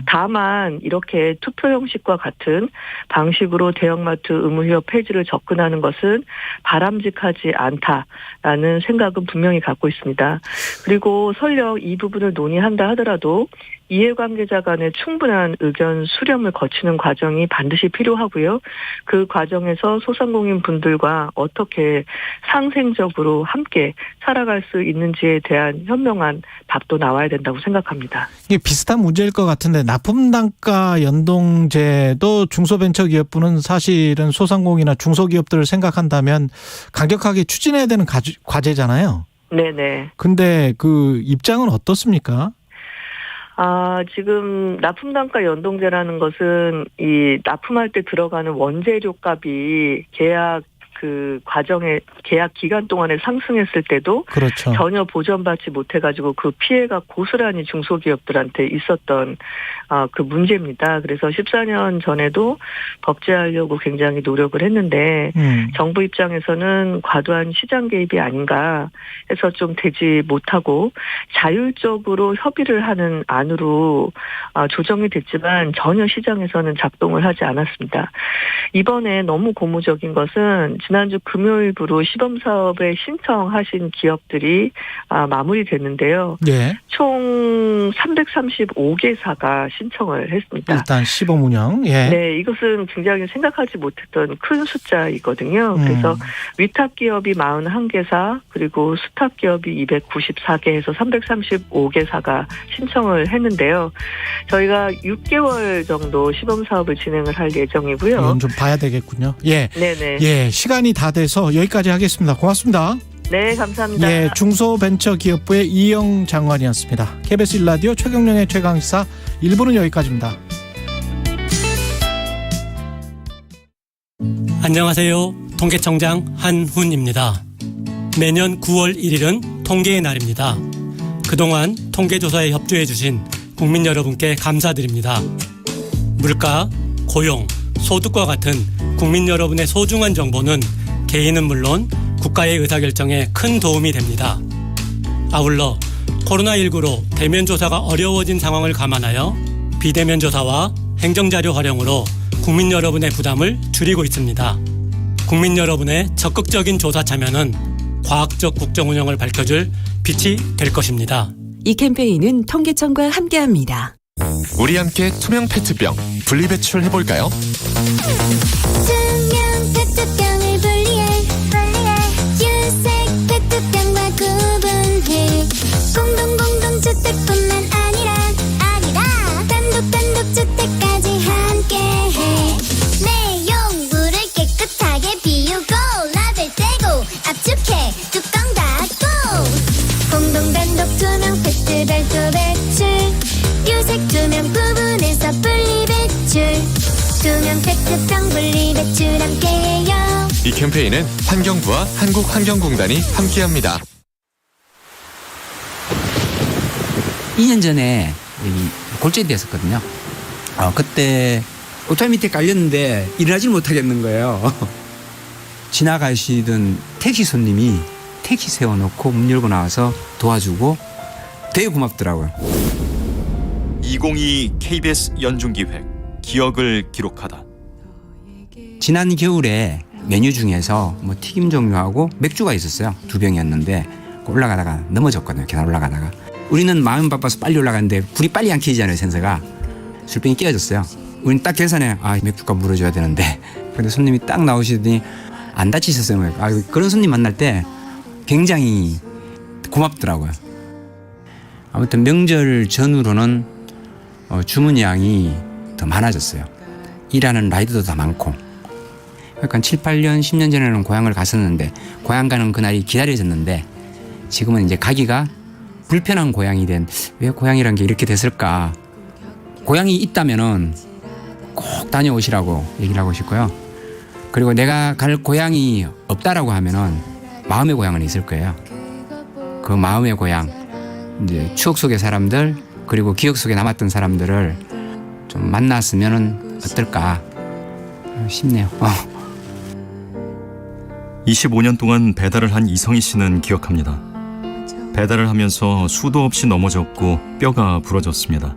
다만 이렇게 투표 형식과 같은 방식으로 대형마트 의무휴업 폐지를 접근하는 것은 바람직하지 않다라는 생각은 분명히 갖고 있습니다. 그리고 설령 이 부분을 논의한다 하더라도 이해관계자 간의 충분한 의견 수렴을 거치는 과정이 반드시 필요하고요. 그 과정에서 소상공인 분들과 어떻게 상생적으로 함께 살아갈 수 있는지에 대한 현명한 답도 나와야 된다고 생각합니다. 이게 비슷한 문제일 것 같은데 납품단가 연동제도 중소벤처기업부는 사실은 소상공인이나 중소기업들을 생각한다면 강력하게 추진해야 되는 과제잖아요. 네네. 근데 그 입장은 어떻습니까? 지금 납품단가 연동제라는 것은 이 납품할 때 들어가는 원재료 값이 계약 과정에 계약 기간 동안에 상승했을 때도 그렇죠. 전혀 보전받지 못해가지고 그 피해가 고스란히 중소기업들한테 있었던 그 문제입니다. 그래서 14년 전에도 법제하려고 굉장히 노력을 했는데 정부 입장에서는 과도한 시장 개입이 아닌가 해서 좀 되지 못하고 자율적으로 협의를 하는 안으로 조정이 됐지만 전혀 시장에서는 작동을 하지 않았습니다. 이번에 너무 고무적인 것은 지난주 금요일부로 시범사업에 신청하신 기업들이 마무리됐는데요. 예. 총 335개사가 신청을 했습니다. 일단 시범 운영. 예. 네, 이것은 굉장히 생각하지 못했던 큰 숫자이거든요. 그래서 위탁 기업이 41개사 그리고 수탁 기업이 294개에서 335개사가 신청을 했는데요. 저희가 6개월 정도 시범사업을 진행을 할 예정이고요. 이건 좀 봐야 되겠군요. 예. 네네. 예, 시간이 다 돼서 여기까지 하겠습니다. 고맙습니다. 네, 감사합니다. 예, 중소벤처기업부의 이영 장관이었습니다. KBS 1라디오 최경영의 최강시사 1부는 여기까지입니다. 안녕하세요. 통계청장 한훈입니다. 매년 9월 1일은 통계의 날입니다. 그동안 통계조사에 협조해 주신 국민 여러분께 감사드립니다. 물가, 고용, 소득과 같은 국민 여러분의 소중한 정보는 개인은 물론 국가의 의사결정에 큰 도움이 됩니다. 아울러 코로나19로 대면 조사가 어려워진 상황을 감안하여 비대면 조사와 행정자료 활용으로 국민 여러분의 부담을 줄이고 있습니다. 국민 여러분의 적극적인 조사 참여는 과학적 국정 운영을 밝혀줄 빛이 될 것입니다. 이 캠페인은 통계청과 함께합니다. 우리 함께 투명 페트병 분리배출 해볼까요? 투명 페트병을 분리해 유색 페트병과 구분해 공동주택뿐만 아니라 단독 주택까지 함께해 내용물을 깨끗하게 비우고 라벨 떼고 압축해 뚜껑 닫고 공동단독 투명 페트 별도 배출 유색 투명 구분해서 분리 배출 투명 페트병 분리 배출 함께해요. 이 캠페인은 환경부와 한국환경공단이 함께합니다. 2년 전에 골절이 됐었거든요. 그때 오토바이 밑에 깔렸는데 일어나지 못하겠는 거예요. 지나가시던 택시 손님이 택시 세워놓고 문 열고 나와서 도와주고 되게 고맙더라고요. 2022 KBS 연중기획 기억을 기록하다. 지난 겨울에 메뉴 중에서 뭐 튀김 종류하고 맥주가 있었어요. 2병이었는데 올라가다가 넘어졌거든요. 계단 올라가다가. 우리는 마음 바빠서 빨리 올라가는데 불이 빨리 안 켜지잖아요. 센서가. 술병이 깨어졌어요. 우리는 딱 계산해. 맥주값 물어줘야 되는데. 근데 손님이 딱 나오시더니 안 다치셨어요. 그런 손님 만날 때 굉장히 고맙더라고요. 아무튼 명절 전후로는 주문 양이 더 많아졌어요. 일하는 라이더도 더 많고. 그러니까 7, 8년, 10년 전에는 고향을 갔었는데 고향 가는 그날이 기다려졌는데 지금은 이제 가기가 불편한 고향이 왜 고향이란 게 이렇게 됐을까. 고향이 있다면은 꼭 다녀오시라고 얘기를 하고 싶고요. 그리고 내가 갈 고향이 없다라고 하면은 마음의 고향은 있을 거예요. 그 마음의 고향, 이제 추억 속의 사람들 그리고 기억 속에 남았던 사람들을 좀 만났으면은 어떨까 싶네요. 25년 동안 배달을 한 이성희 씨는 기억합니다. 배달을 하면서 수도 없이 넘어졌고 뼈가 부러졌습니다.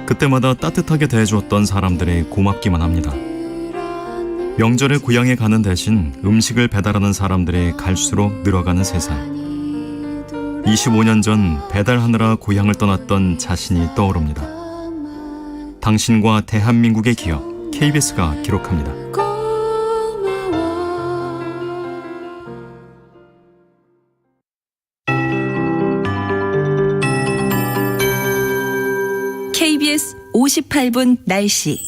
그때마다 따뜻하게 대해주었던 사람들이 고맙기만 합니다. 명절에 고향에 가는 대신 음식을 배달하는 사람들이 갈수록 늘어가는 세상. 25년 전 배달하느라 고향을 떠났던 자신이 떠오릅니다. 당신과 대한민국의 기억, KBS가 기록합니다. KBS 58분 날씨.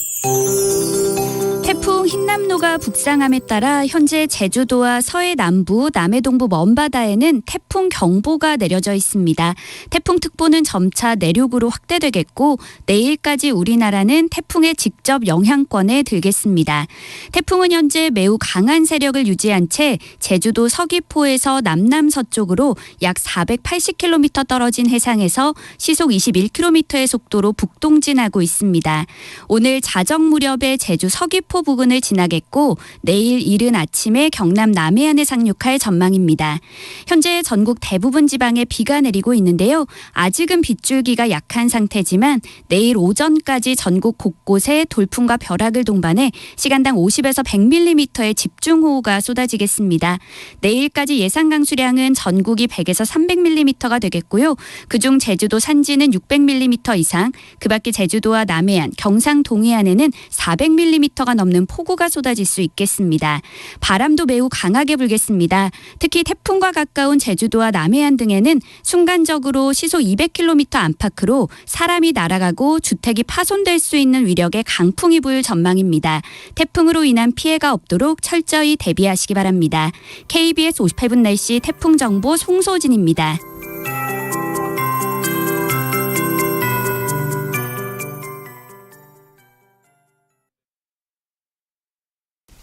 태풍 흰남노가 북상함에 따라 현재 제주도와 서해 남부, 남해동부 먼바다에는 태풍 경보가 내려져 있습니다. 태풍특보는 점차 내륙으로 확대되겠고 내일까지 우리나라는 태풍의 직접 영향권에 들겠습니다. 태풍은 현재 매우 강한 세력을 유지한 채 제주도 서귀포에서 남남서쪽으로 약 480km 떨어진 해상에서 시속 21km의 속도로 북동진하고 있습니다. 오늘 자정 무렵에 제주 서귀포 부근을 지나겠고 내일 이른 아침에 경남 남해안에 상륙할 전망입니다. 현재 전국 대부분 지방에 비가 내리고 있는데요. 아직은 빗줄기가 약한 상태지만 내일 오전까지 전국 곳곳에 돌풍과 벼락을 동반해 시간당 50에서 100mm의 집중호우가 쏟아지겠습니다. 내일까지 예상 강수량은 전국이 100에서 300mm가 되겠고요. 그중 제주도 산지는 600mm 이상, 그 밖에 제주도와 남해안, 경상 동해안에는 400mm가 넘는 폭우가 쏟아질 수 있겠습니다. 바람도 매우 강하게 불겠습니다. 특히 태풍과 가까운 제주도와 남해안 등에는 순간적으로 시속 200km 안팎으로 사람이 날아가고 주택이 파손될 수 있는 위력의 강풍이 불 전망입니다. 태풍으로 인한 피해가 없도록 철저히 대비하시기 바랍니다. KBS 58분 날씨 태풍정보 송소진입니다.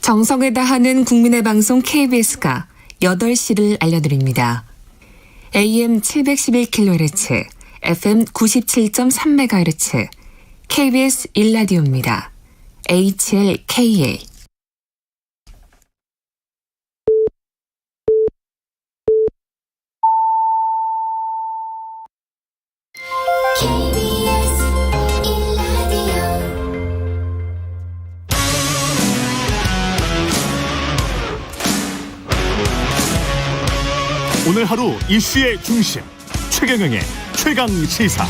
정성을 다하는 국민의 방송 KBS가 8시를 알려드립니다. AM 711kHz, FM 97.3MHz, KBS 1라디오입니다. HLKA. 오늘 하루 이슈의 중심 최경영의 최강 시사.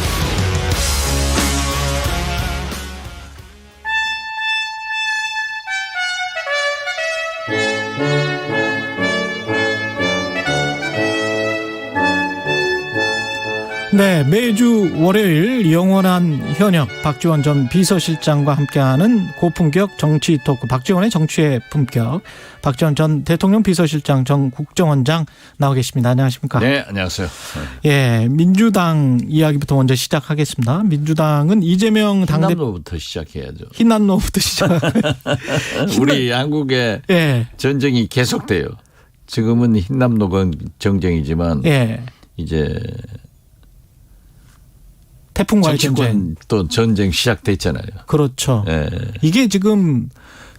네, 매주 월요일 영원한 현역 박지원 전 비서실장과 함께하는 고품격 정치 토크 박지원의 정치의 품격. 박지원 전 대통령 비서실장 전 국정원장 나와 계십니다. 안녕하십니까? 네, 안녕하세요. 예, 민주당 이야기부터 먼저 시작하겠습니다. 민주당은 이재명 당대표 흰남노부터 시작해야죠. 흰남노부터 시작. 우리 한국의 전쟁이 계속돼요. 지금은 흰남노 정쟁이지만 이제 태풍과의 전쟁. 또 전쟁 시작됐잖아요. 그렇죠. 이게 지금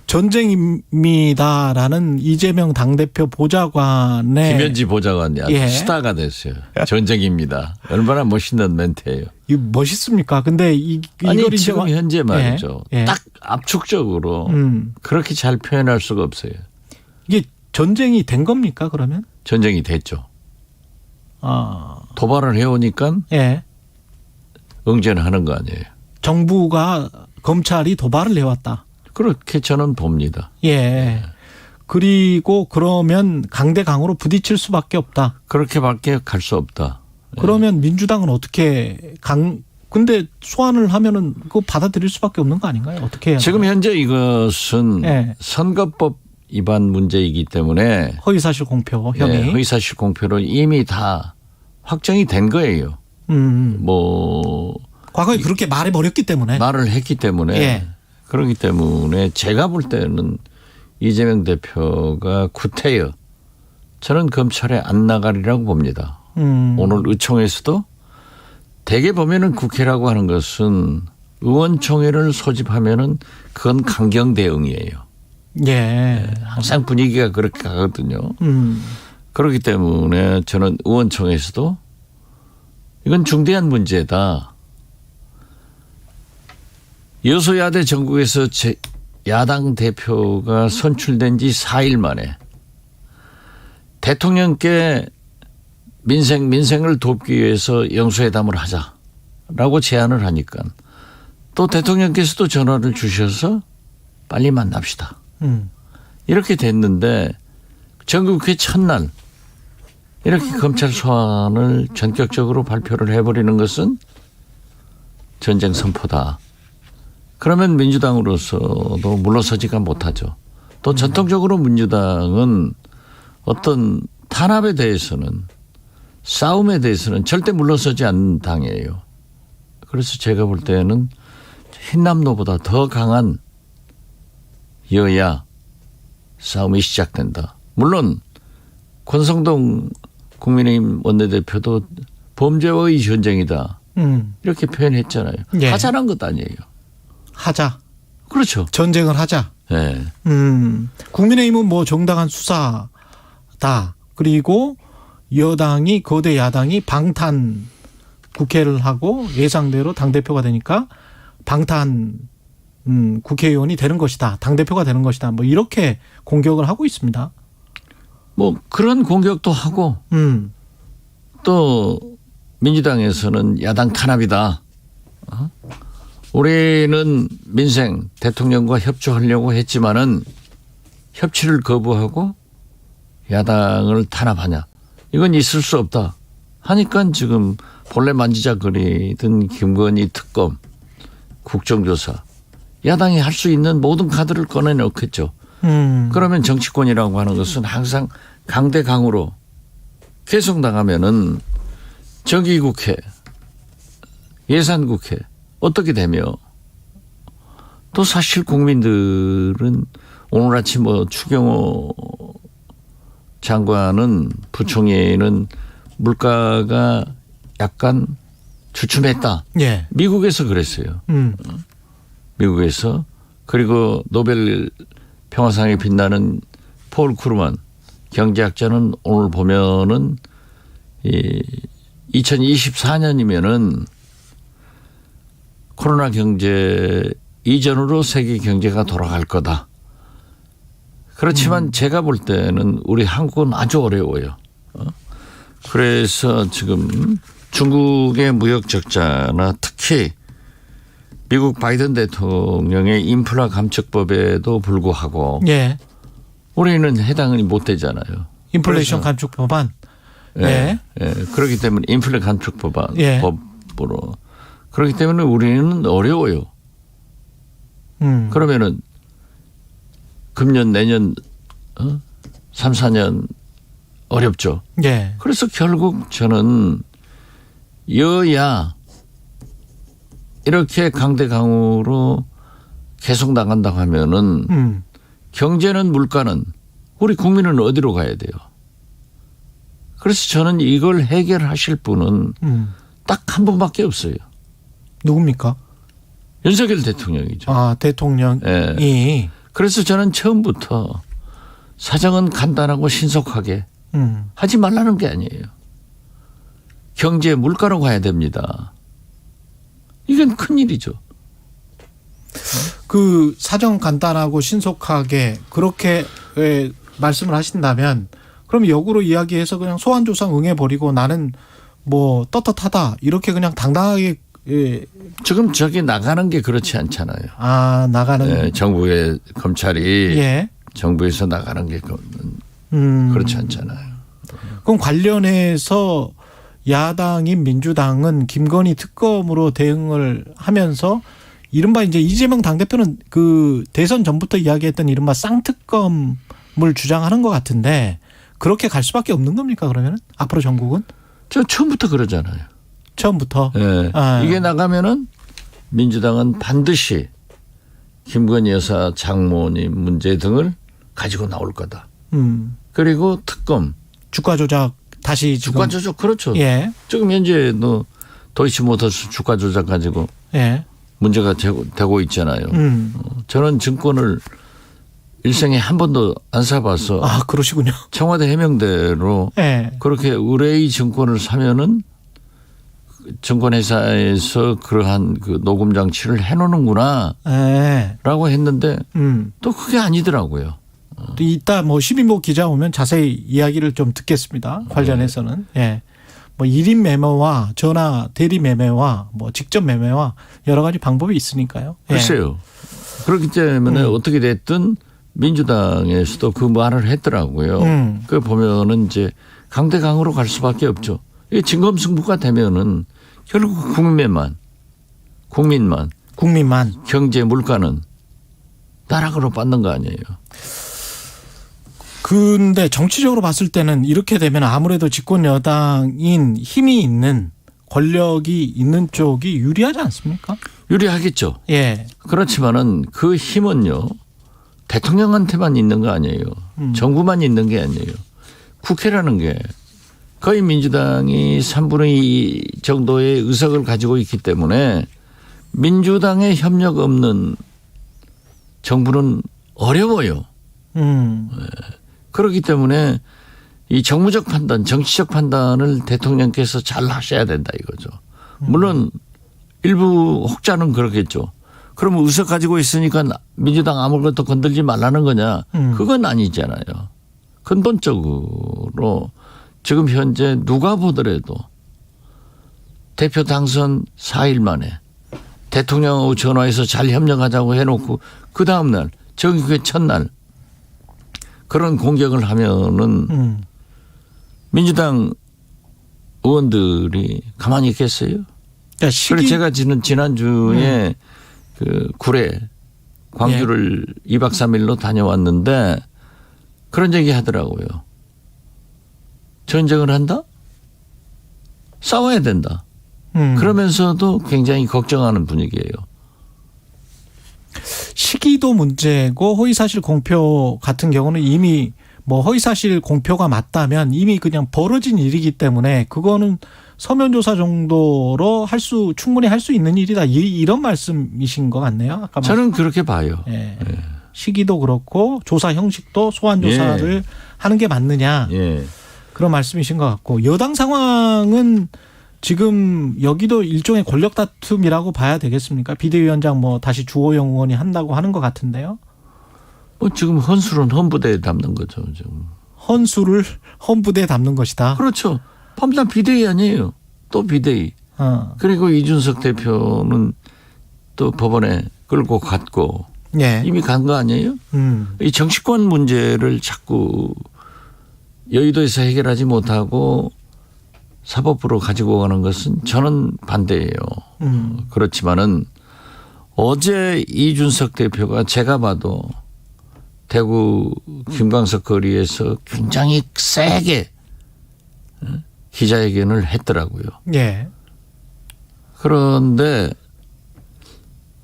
전쟁입니다라는 이재명 당대표 보좌관의 김현지 보좌관이 아주 스타가 됐어요. 전쟁입니다. 얼마나 멋있는 멘트예요. 이거 멋있습니까? 근데 아니 이걸 지금 현재 말이죠. 딱 압축적으로 그렇게 잘 표현할 수가 없어요. 이게 전쟁이 된 겁니까 그러면? 전쟁이 됐죠. 도발을 해오니까 응전을 하는 거 아니에요. 정부가 검찰이 도발을 해왔다. 그렇게 저는 봅니다. 그리고 그러면 강대강으로 부딪힐 수밖에 없다. 그렇게밖에 갈 수 없다. 그러면 민주당은 어떻게 근데 소환을 하면은 그거 받아들일 수밖에 없는 거 아닌가요? 어떻게 해야 지금 현재 이것은 선거법 위반 문제이기 때문에 허위사실 공표 혐의. 허위사실 공표로 이미 다 확정이 된 거예요. 뭐 과거에 그렇게 말해버렸기 때문에 말을 했기 때문에 그렇기 때문에 제가 볼 때는 이재명 대표가 구태여 저는 검찰에 안 나가리라고 봅니다. 오늘 의총에서도 대개 보면은 국회라고 하는 것은 의원총회를 소집하면은 그건 강경 대응이에요. 항상 분위기가 그렇게 가거든요. 그렇기 때문에 저는 의원총회에서도 이건 중대한 문제다. 여소야대 전국에서 야당 대표가 선출된 지 4일 만에 대통령께 민생을 돕기 위해서 영수회담을 하자라고 제안을 하니까 또 대통령께서도 전화를 주셔서 빨리 만납시다. 이렇게 됐는데 전국회 첫날 이렇게 검찰 소환을 전격적으로 발표를 해버리는 것은 전쟁 선포다. 그러면 민주당으로서도 물러서지가 못하죠. 또 전통적으로 민주당은 어떤 탄압에 대해서는 싸움에 대해서는 절대 물러서지 않는 당이에요. 그래서 제가 볼 때는 흰남노보다 더 강한 여야 싸움이 시작된다. 물론 권성동 국민의힘 원내대표도 범죄와의 전쟁이다. 이렇게 표현했잖아요. 하자란 것 아니에요. 하자. 그렇죠. 전쟁을 하자. 국민의힘은 뭐 정당한 수사다. 그리고 여당이 거대 야당이 방탄 국회를 하고 예상대로 당대표가 되니까 방탄 국회의원이 되는 것이다. 당대표가 되는 것이다. 뭐 이렇게 공격을 하고 있습니다. 뭐 그런 공격도 하고 또 민주당에서는 야당 탄압이다. 우리는 민생 대통령과 협조하려고 했지만은 협치를 거부하고 야당을 탄압하냐. 이건 있을 수 없다. 하니까 지금 본래 만지작거리던 김건희 특검, 국정조사, 야당이 할 수 있는 모든 카드를 꺼내놓겠죠. 그러면 정치권이라고 하는 것은 항상 강대강으로 계속 나가면은 정기국회, 예산국회 어떻게 되며 또 사실 국민들은 오늘 아침 추경호 장관은 부총리는 물가가 약간 주춤했다. 예. 미국에서 그랬어요. 미국에서. 그리고 노벨 평화상에 빛나는 폴 크루만 경제학자는 오늘 보면은 2024년이면은 코로나 경제 이전으로 세계 경제가 돌아갈 거다. 그렇지만 제가 볼 때는 우리 한국은 아주 어려워요. 그래서 지금 중국의 무역 적자나 특히 미국 바이든 대통령의 인플라 감축법에도 불구하고 예. 우리는 해당이 못 되잖아요. 인플레이션 감축 법안. 예. 예. 그렇기 때문에 인플레 감축 법안 예. 법으로 그렇기 때문에 우리는 어려워요. 그러면은 금년 내년 3, 4년 어렵죠. 예. 그래서 결국 저는 여야 이렇게 강대강으로 계속 나간다고 하면은 경제는 물가는 우리 국민은 어디로 가야 돼요? 그래서 저는 이걸 해결하실 분은 딱 한 분밖에 없어요. 누굽니까? 윤석열 대통령이죠. 아, 대통령이. 예. 그래서 저는 처음부터 사정은 간단하고 신속하게 하지 말라는 게 아니에요. 경제 물가로 가야 됩니다. 이건 큰일이죠. 그 사정 간단하고 신속하게 그렇게 말씀을 하신다면 그럼 역으로 이야기해서 그냥 소환조상 응해버리고 나는 뭐 떳떳하다 이렇게 그냥 당당하게 지금 저기 나가는 게 그렇지 않잖아요. 아, 나가는. 네, 정부의 검찰이 예. 정부에서 나가는 게 그렇지 않잖아요. 그럼 관련해서 야당인 민주당은 김건희 특검으로 대응을 하면서 이른바 이제 이재명 당대표는 그 대선 전부터 이야기했던 이른바 쌍특검을 주장하는 것 같은데 그렇게 갈 수밖에 없는 겁니까 그러면 앞으로 전국은? 저 처음부터 그러잖아요. 처음부터. 네. 아. 이게 나가면은 민주당은 반드시 김건희 여사 장모님 문제 등을 가지고 나올 거다. 그리고 특검. 주가 조작 다시 주가 조작 그렇죠. 예. 지금 현재 도이치모터스 주가 조작 가지고 예. 문제가 되고 있잖아요. 저는 증권을 일생에 한 번도 안 사봐서. 아, 그러시군요. 청와대 해명대로 예. 그렇게 의뢰의 증권을 사면은 증권회사에서 그러한 그 녹음 장치를 해놓는구나. 예. 라고 했는데 또 그게 아니더라고요. 또 이따 뭐 시민보 기자 오면 자세히 이야기를 좀 듣겠습니다. 관련해서는. 예. 뭐 1인 매매와 전화 대리 매매와 뭐 직접 매매와 여러 가지 방법이 있으니까요. 예. 글쎄요. 그렇기 때문에 어떻게 됐든 민주당에서도 그 말을 했더라고요. 그 보면은 이제 강대강으로 갈 수밖에 없죠. 이 진검승부가 되면은 결국 국민만 경제 물가는 나락으로 빠는 거 아니에요. 근데 정치적으로 봤을 때는 이렇게 되면 아무래도 집권 여당인 힘이 있는 권력이 있는 쪽이 유리하지 않습니까? 유리하겠죠. 예. 그렇지만은 그 힘은요 대통령한테만 있는 거 아니에요. 정부만 있는 게 아니에요. 국회라는 게 거의 민주당이 3분의 2 정도의 의석을 가지고 있기 때문에 민주당의 협력 없는 정부는 어려워요. 그렇기 때문에 이 정무적 판단, 정치적 판단을 대통령께서 잘 하셔야 된다 이거죠. 물론 일부 혹자는 그렇겠죠. 그러면 의석 가지고 있으니까 민주당 아무것도 건들지 말라는 거냐. 그건 아니잖아요. 근본적으로 지금 현재 누가 보더라도 대표 당선 4일 만에 대통령하고 전화해서 잘 협력하자고 해놓고 그 다음날 정기회 첫날 그런 공격을 하면은 민주당 의원들이 가만히 있겠어요? 그래서 제가 지난주에 그 구례 광주를 2박 3일로 다녀왔는데 그런 얘기 하더라고요. 전쟁을 한다? 싸워야 된다. 그러면서도 굉장히 걱정하는 분위기예요. 시기도 문제고 허위사실 공표 같은 경우는 이미 뭐 허위사실 공표가 맞다면 이미 그냥 벌어진 일이기 때문에 그거는 서면 조사 정도로 충분히 할 수 있는 일이다. 이런 말씀이신 것 같네요. 아까 저는 그렇게 봐요. 예. 시기도 그렇고 조사 형식도 소환 조사를 하는 게 맞느냐. 그런 말씀이신 것 같고 여당 상황은 지금 여기도 일종의 권력 다툼이라고 봐야 되겠습니까? 비대위원장 뭐 다시 주호영 의원이 한다고 하는 것 같은데요. 뭐 지금 헌술은 헌부대에 담는 거죠. 지금. 헌술을 헌부대에 담는 것이다. 그렇죠. 밤낮 비대위 아니에요. 또 비대위. 그리고 이준석 대표는 또 법원에 끌고 갔고 이미 간 거 아니에요? 이 정치권 문제를 자꾸 여의도에서 해결하지 못하고 사법부로 가지고 가는 것은 저는 반대예요. 그렇지만은 어제 이준석 대표가 제가 봐도 대구 김광석 거리에서 굉장히 세게 기자회견을 했더라고요. 그런데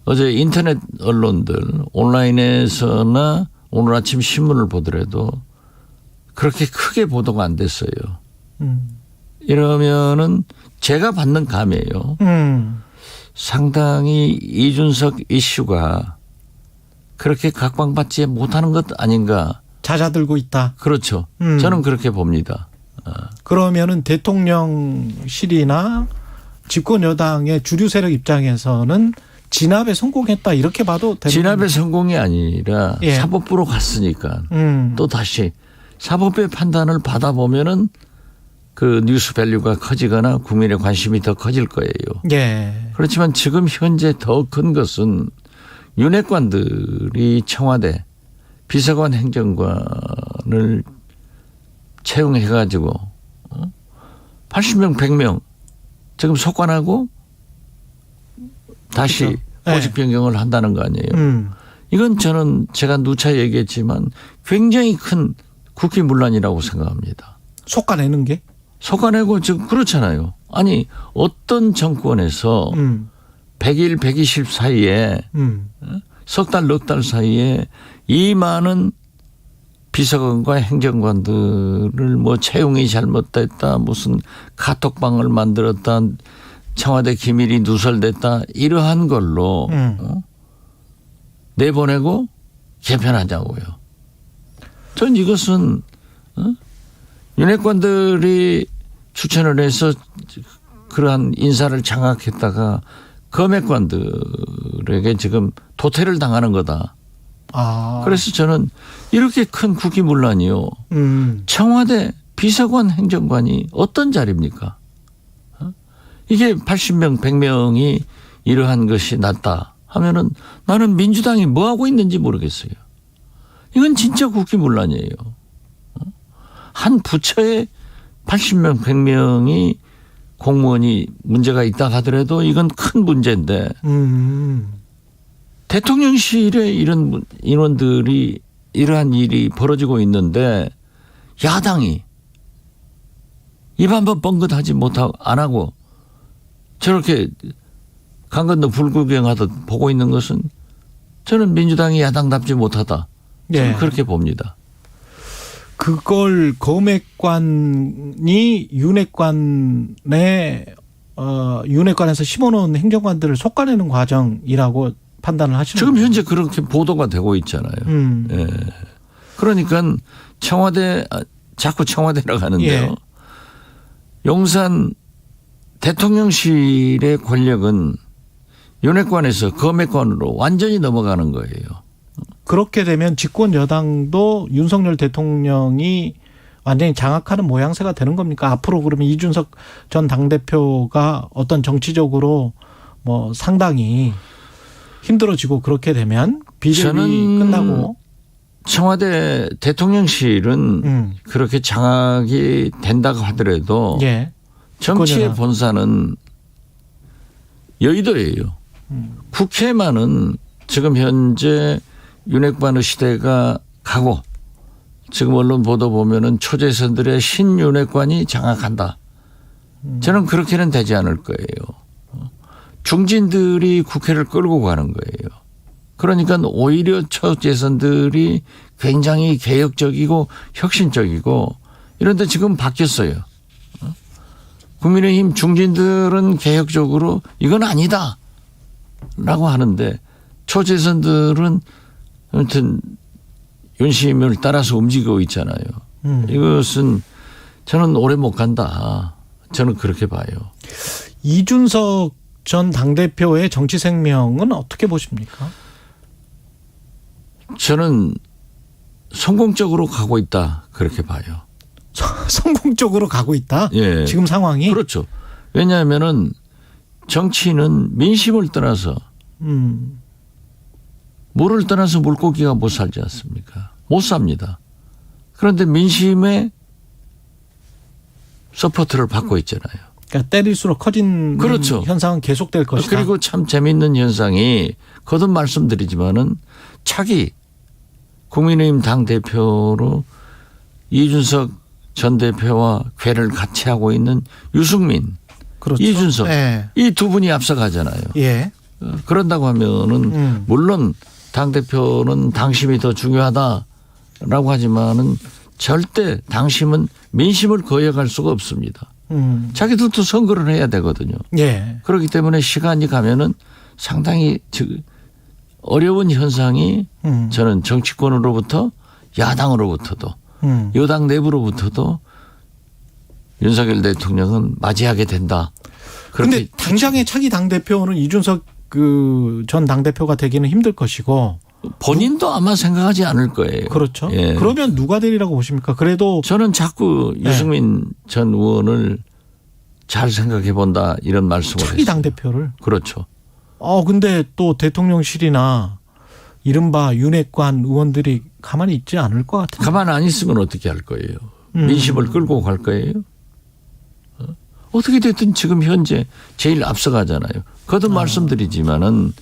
어제 인터넷 언론들 온라인에서나 오늘 아침 신문을 보더라도 그렇게 크게 보도가 안 됐어요. 이러면은 제가 받는 감이에요. 상당히 이준석 이슈가 그렇게 각광받지 못하는 것 아닌가. 잦아들고 있다. 그렇죠. 저는 그렇게 봅니다. 그러면은 대통령실이나 집권 여당의 주류 세력 입장에서는 진압에 성공했다 이렇게 봐도 되는 진압의 성공이 아니라 사법부로 갔으니까 또 다시 사법부의 판단을 받아보면은 그 뉴스 밸류가 커지거나 국민의 관심이 더 커질 거예요. 그렇지만 지금 현재 더 큰 것은 윤핵관들이 청와대 비서관 행정관을 채용해가지고 80명 100명 지금 속관하고 다시 보직 변경을 한다는 거 아니에요. 이건 저는 제가 누차 얘기했지만 굉장히 큰 국기문란이라고 생각합니다. 속아내는 게? 속아내고 지금 그렇잖아요. 아니 어떤 정권에서 100일 120 사이에 석 달 넉 달 사이에 이 많은 비서관과 행정관들을 뭐 채용이 잘못됐다 무슨 카톡방을 만들었다 청와대 기밀이 누설됐다 이러한 걸로 내보내고 개편하자고요. 전 이것은 윤핵관들이 추천을 해서 그러한 인사를 장악했다가 검핵관들에게 지금 도태를 당하는 거다. 그래서 저는 이렇게 큰 국기문란이요. 청와대 비서관 행정관이 어떤 자리입니까? 이게 80명 100명이 이러한 것이 낫다 하면은 나는 민주당이 뭐 하고 있는지 모르겠어요. 이건 진짜 국기문란이에요. 한 부처에 80명 100명이 공무원이 문제가 있다 하더라도 이건 큰 문제인데 대통령실에 이런 인원들이 이러한 일이 벌어지고 있는데 야당이 입 한번 뻥긋하지 못하고 안 하고 저렇게 강 건너 불구경하듯 보고 있는 것은 저는 민주당이 야당답지 못하다. 저는 그렇게 봅니다. 그걸 검핵관이 윤핵관에서 심어놓은 행정관들을 속아내는 과정이라고 판단을 하시는 지금 거예요? 현재 그렇게 보도가 되고 있잖아요. 그러니까 청와대 자꾸 청와대라고 하는데요. 용산 대통령실의 권력은 윤핵관에서 검핵관으로 완전히 넘어가는 거예요. 그렇게 되면 집권 여당도 윤석열 대통령이 완전히 장악하는 모양새가 되는 겁니까? 앞으로 그러면 이준석 전 당대표가 어떤 정치적으로 뭐 상당히 힘들어지고 그렇게 되면 비대위 끝나고 청와대 대통령실은 그렇게 장악이 된다고 하더라도 정치의 본사는 여의도예요. 국회만은 지금 현재 윤핵관의 시대가 가고 지금 언론 보도 보면은 초재선들의 신윤핵관이 장악한다. 저는 그렇게는 되지 않을 거예요. 중진들이 국회를 끌고 가는 거예요. 그러니까 오히려 초재선들이 굉장히 개혁적이고 혁신적이고 이런데 지금 바뀌었어요. 국민의힘 중진들은 개혁적으로 이건 아니다 라고 하는데 초재선들은 아무튼 윤심을 따라서 움직이고 있잖아요. 이것은 저는 오래 못 간다. 저는 그렇게 봐요. 이준석 전 당대표의 정치 생명은 어떻게 보십니까? 저는 성공적으로 가고 있다. 그렇게 봐요. 성공적으로 가고 있다? 예. 지금 상황이? 그렇죠. 왜냐하면은 정치는 민심을 떠나서 물을 떠나서 물고기가 못 살지 않습니까? 못 삽니다. 그런데 민심의 서포트를 받고 있잖아요. 그러니까 때릴수록 커진 그렇죠. 현상은 계속될 것이다. 그리고 참 재미있는 현상이 거듭 말씀드리지만은 차기 국민의힘 당대표로 이준석 전 대표와 궤를 같이 하고 있는 유승민, 그렇죠. 이준석 네. 이 두 분이 앞서가잖아요. 예. 그런다고 하면은 물론 당대표는 당심이 더 중요하다라고 하지만은 절대 당심은 민심을 거역할 수가 없습니다. 자기들도 선거를 해야 되거든요. 예. 그렇기 때문에 시간이 가면은 상당히 어려운 현상이 저는 정치권으로부터 야당으로부터도 여당 내부로부터도 윤석열 대통령은 맞이하게 된다. 그런데 당장의 차기 당대표는 이준석 전 당대표가 되기는 힘들 것이고 본인도 아마 생각하지 않을 거예요. 그렇죠. 예. 그러면 누가 되리라고 보십니까? 그래도 저는 자꾸 유승민 전 의원을 잘 생각해 본다 이런 말씀을 차기 했어요. 당대표를. 그렇죠. 근데 또 대통령실이나 이른바 윤핵관 의원들이 가만히 있지 않을 것 같은데. 가만 안 있으면 어떻게 할 거예요? 민심을 끌고 갈 거예요? 어떻게 됐든 지금 현재 제일 앞서가잖아요. 거듭 말씀드리지만은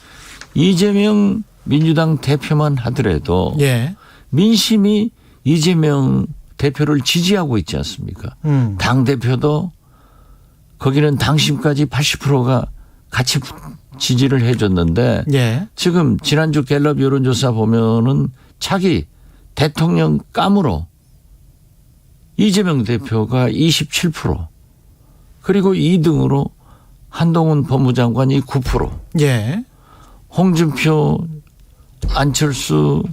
이재명 민주당 대표만 하더라도 예. 민심이 이재명 대표를 지지하고 있지 않습니까? 당 대표도 거기는 당심까지 80%가 같이 지지를 해줬는데 예. 지금 지난주 갤럽 여론조사 보면은 차기 대통령 감으로 이재명 대표가 27% 그리고 2등으로 한동훈 법무장관이 9%. 예. 홍준표, 안철수,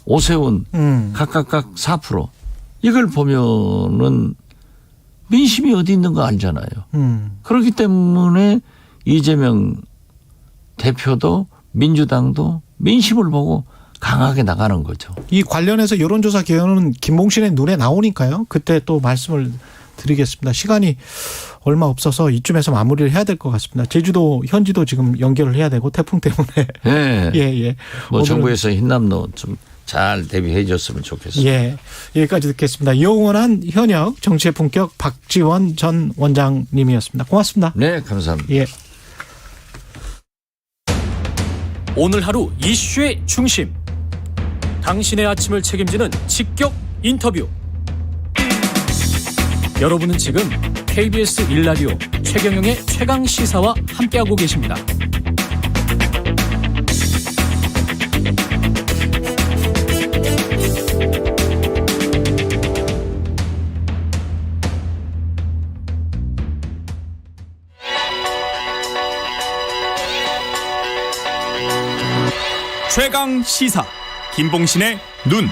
오세훈 각각 4%. 이걸 보면은 민심이 어디 있는 거 알잖아요. 그렇기 때문에 이재명 대표도 민주당도 민심을 보고 강하게 나가는 거죠. 이 관련해서 여론조사 결과는 김봉신의 눈에 나오니까요. 그때 또 말씀을 드리겠습니다. 시간이 얼마 없어서 이쯤에서 마무리를 해야 될 것 같습니다. 제주도 현지도 지금 연결을 해야 되고 태풍 때문에. 네. 예. 뭐 정부에서 흰남노 좀 잘 대비해 줬으면 좋겠습니다. 예. 여기까지 듣겠습니다. 영원한 현역 정치의 품격 박지원 전 원장님이었습니다. 고맙습니다. 네, 감사합니다. 예. 오늘 하루 이슈의 중심. 당신의 아침을 책임지는 직격 인터뷰. 여러분은 지금 KBS 1라디오 최경영의 최강 시사와 함께하고 계십니다. 최강 시사 김봉신의 눈.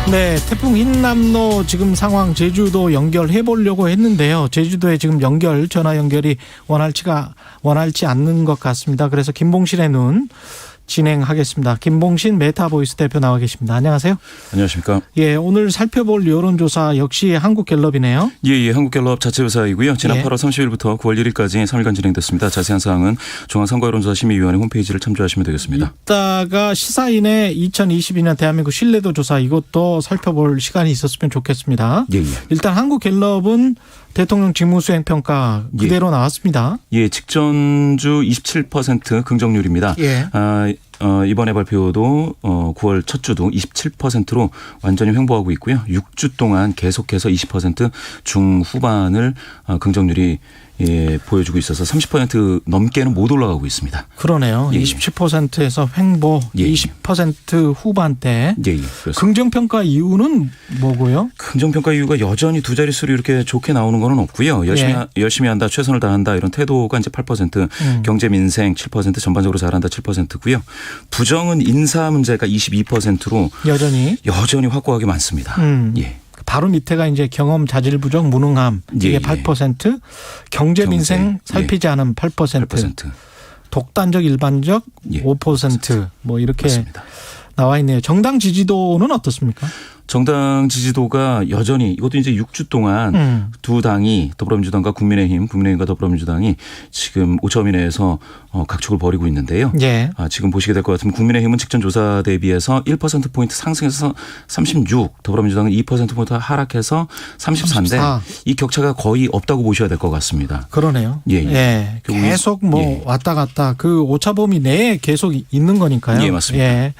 네, 태풍 흰남노 지금 상황 제주도 연결해 보려고 했는데요. 제주도에 지금 전화 연결이 원활치 않는 것 같습니다. 그래서 김봉신의 눈 진행하겠습니다. 김봉신 메타보이스 대표 나와 계십니다. 안녕하세요. 안녕하십니까. 예, 오늘 살펴볼 여론조사 역시 한국갤럽이네요. 예, 한국갤럽 자체조사이고요. 지난 예. 8월 30일부터 9월 1일까지 3일간 진행됐습니다. 자세한 사항은 중앙선거여론조사심의위원회 홈페이지를 참조하시면 되겠습니다. 이따가 시사인의 2022년 대한민국 신뢰도 조사 이것도 살펴볼 시간이 있었으면 좋겠습니다. 예. 일단 한국갤럽은 대통령 직무수행평가 그대로 나왔습니다. 예, 직전주 27% 긍정률입니다. 예. 이번에 발표도 9월 첫 주도 27%로 완전히 횡보하고 있고요. 6주 동안 계속해서 20% 중후반을 긍정률이 보여주고 있어서 30% 넘게는 못 올라가고 있습니다. 그러네요. 27%에서 횡보, 20% 후반대. 긍정평가 이유는 뭐고요? 긍정평가 이유가 여전히 두 자릿수로 이렇게 좋게 나오는 건 없고요. 열심히 한다, 최선을 다한다 이런 태도가 이제 8%, 경제 민생 7%, 전반적으로 잘한다 7%고요. 부정은 인사 문제가 22%로 여전히 확고하게 많습니다. 바로 밑에가 이제 경험, 자질 부정, 무능함 이게 8%, 경제 민생 살피지 않은 8%, 독단적, 일반적 5% 뭐 이렇게 맞습니다. 나와 있네요. 정당 지지도는 어떻습니까? 정당 지지도가 여전히 이것도 이제 6주 동안 두 당이 더불어민주당과 국민의힘과 더불어민주당이 지금 5점 이내에서 각축을 벌이고 있는데요. 지금 보시게 될 것 같으면 국민의힘은 직전 조사 대비해서 1%포인트 상승해서 36, 더불어민주당은 2%포인트 하락해서 34인데 이 격차가 거의 없다고 보셔야 될 것 같습니다. 그러네요. 계속 왔다 갔다 그 오차범위 내에 계속 있는 거니까요. 맞습니다.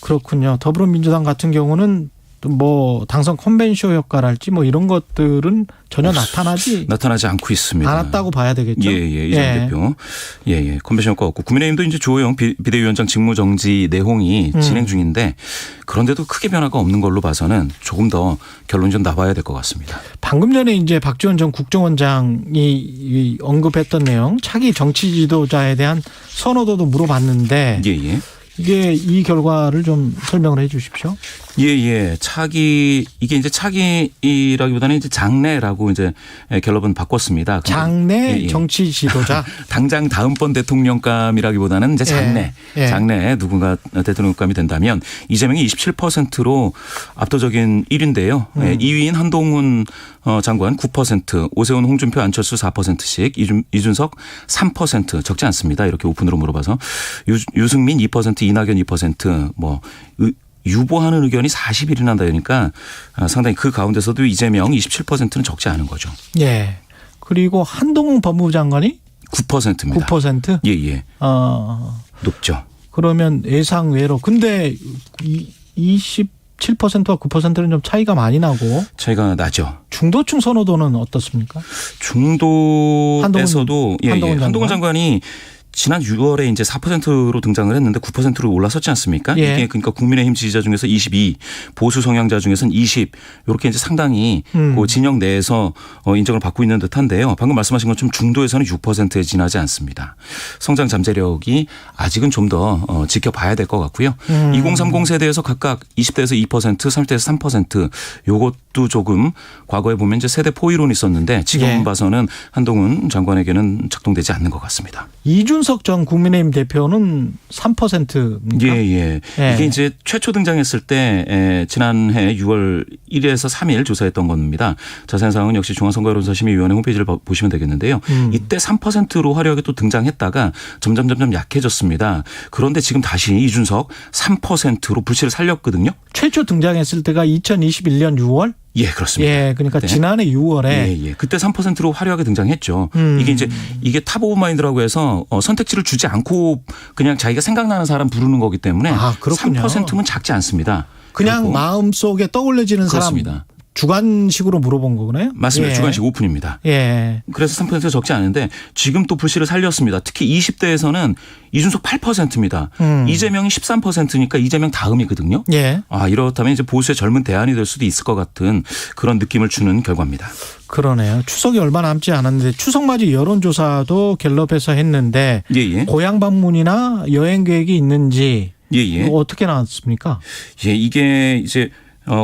그렇군요. 더불어민주당 같은 경우는 뭐 당선 컨벤쇼 효과랄지 뭐 이런 것들은 전혀 나타나지 않고 있습니다. 않았다고 봐야 되겠죠. 이재명 대표. 컨벤션 효과 없고 국민의힘도 이제 주호영 비대위원장 직무정지 내홍이 진행 중인데 그런데도 크게 변화가 없는 걸로 봐서는 조금 더 결론이 좀 나봐야 될 것 같습니다. 방금 전에 이제 박지원 전 국정원장이 언급했던 내용, 차기 정치 지도자에 대한 선호도도 물어봤는데 이게 이 결과를 좀 설명을 해 주십시오. 차기, 이게 이제 차기라기보다는 이제 장래라고 이제 결론은 바꿨습니다. 장래 정치 지도자. 당장 다음번 대통령감이라기보다는 이제 장래에 누군가 대통령감이 된다면 이재명이 27%로 압도적인 1위인데요. 2위인 한동훈 장관 9%, 오세훈, 홍준표, 안철수 4%씩, 이준석 3% 적지 않습니다. 이렇게 오픈으로 물어봐서 유승민 2%, 이낙연 2%, 유보하는 의견이 40일이나 나니까 상당히 그 가운데서도 이재명 27%는 적지 않은 거죠. 그리고 한동훈 법무부 장관이 9%입니다. 9%? 높죠. 그러면 예상외로. 근데 27%와 9%는 좀 차이가 많이 나죠. 중도층 선호도는 어떻습니까? 중도에서도 한동훈 장관이 지난 6월에 이제 4%로 등장을 했는데 9%로 올라섰지 않습니까? 이게 그러니까 국민의힘 지지자 중에서 22, 보수 성향자 중에서는 20 이렇게 이제 상당히 그 진영 내에서 인정을 받고 있는 듯한데요. 방금 말씀하신 것처럼 중도에서는 6%에 지나지 않습니다. 성장 잠재력이 아직은 좀 더 지켜봐야 될 것 같고요. 2030 세대에서 각각 20대에서 2%, 30대에서 3% 요것도 조금 과거에 보면 이제 세대 포이론이 있었는데 지금 봐서는 한동훈 장관에게는 작동되지 않는 것 같습니다. 이준석 전 국민의힘 대표는 3%입니까? 이게 이제 최초 등장했을 때 지난해 6월 1일에서 3일 조사했던 겁니다. 자세한 사항은 역시 중앙선거여론조사심의위원회 홈페이지를 보시면 되겠는데요. 이때 3%로 화려하게 또 등장했다가 점점 약해졌습니다. 그런데 지금 다시 이준석 3%로 불씨를 살렸거든요. 최초 등장했을 때가 2021년 6월? 그렇습니다. 그러니까 그때. 지난해 6월에 그때 3%로 화려하게 등장했죠. 이게 탑 오브 마인드라고 해서 선택지를 주지 않고 그냥 자기가 생각나는 사람 부르는 거기 때문에 3%면 작지 않습니다. 그냥 마음속에 떠올려지는 그렇습니다. 사람 주관식으로 물어본 거구나요? 맞습니다. 주관식 오픈입니다. 그래서 3%가 적지 않은데 지금 또 불씨를 살렸습니다. 특히 20대에서는 이준석 8%입니다. 이재명이 13%니까 이재명 다음이거든요. 이렇다면 이제 보수의 젊은 대안이 될 수도 있을 것 같은 그런 느낌을 주는 결과입니다. 그러네요. 추석이 얼마 남지 않았는데 추석맞이 여론조사도 갤럽에서 했는데 고향 방문이나 여행 계획이 있는지 어떻게 나왔습니까? 이게 이제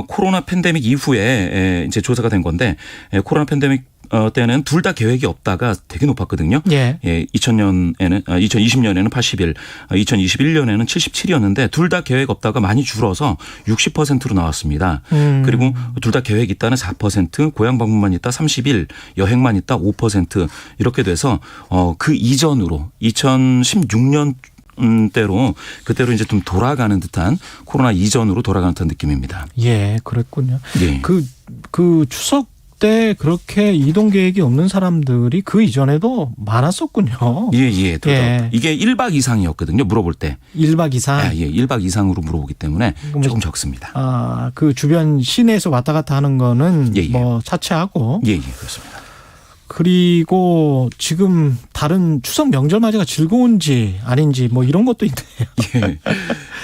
코로나 팬데믹 이후에 이제 조사가 된 건데 코로나 팬데믹 때는 둘 다 계획이 없다가 되게 높았거든요. 2020년에는 81, 2021년에는 77이었는데 둘 다 계획 없다가 많이 줄어서 60%로 나왔습니다. 그리고 둘 다 계획 있다는 4%, 고향 방문만 있다 31, 여행만 있다 5% 이렇게 돼서 그 이전으로 2016년 그때로 이제 좀 돌아가는 듯한 코로나 이전으로 돌아가는 듯한 느낌입니다. 그랬군요. 그 추석 그때 그렇게 이동 계획이 없는 사람들이 그 이전에도 많았었군요. 예. 이게 1박 이상이었거든요. 물어볼 때. 1박 이상? 예, 1박 이상으로 물어보기 때문에 조금 적습니다. 그 주변 시내에서 왔다 갔다 하는 거는 뭐 차치하고. 예, 그렇습니다. 그리고 지금 다른 추석 명절 맞이가 즐거운지 아닌지 뭐 이런 것도 있네요.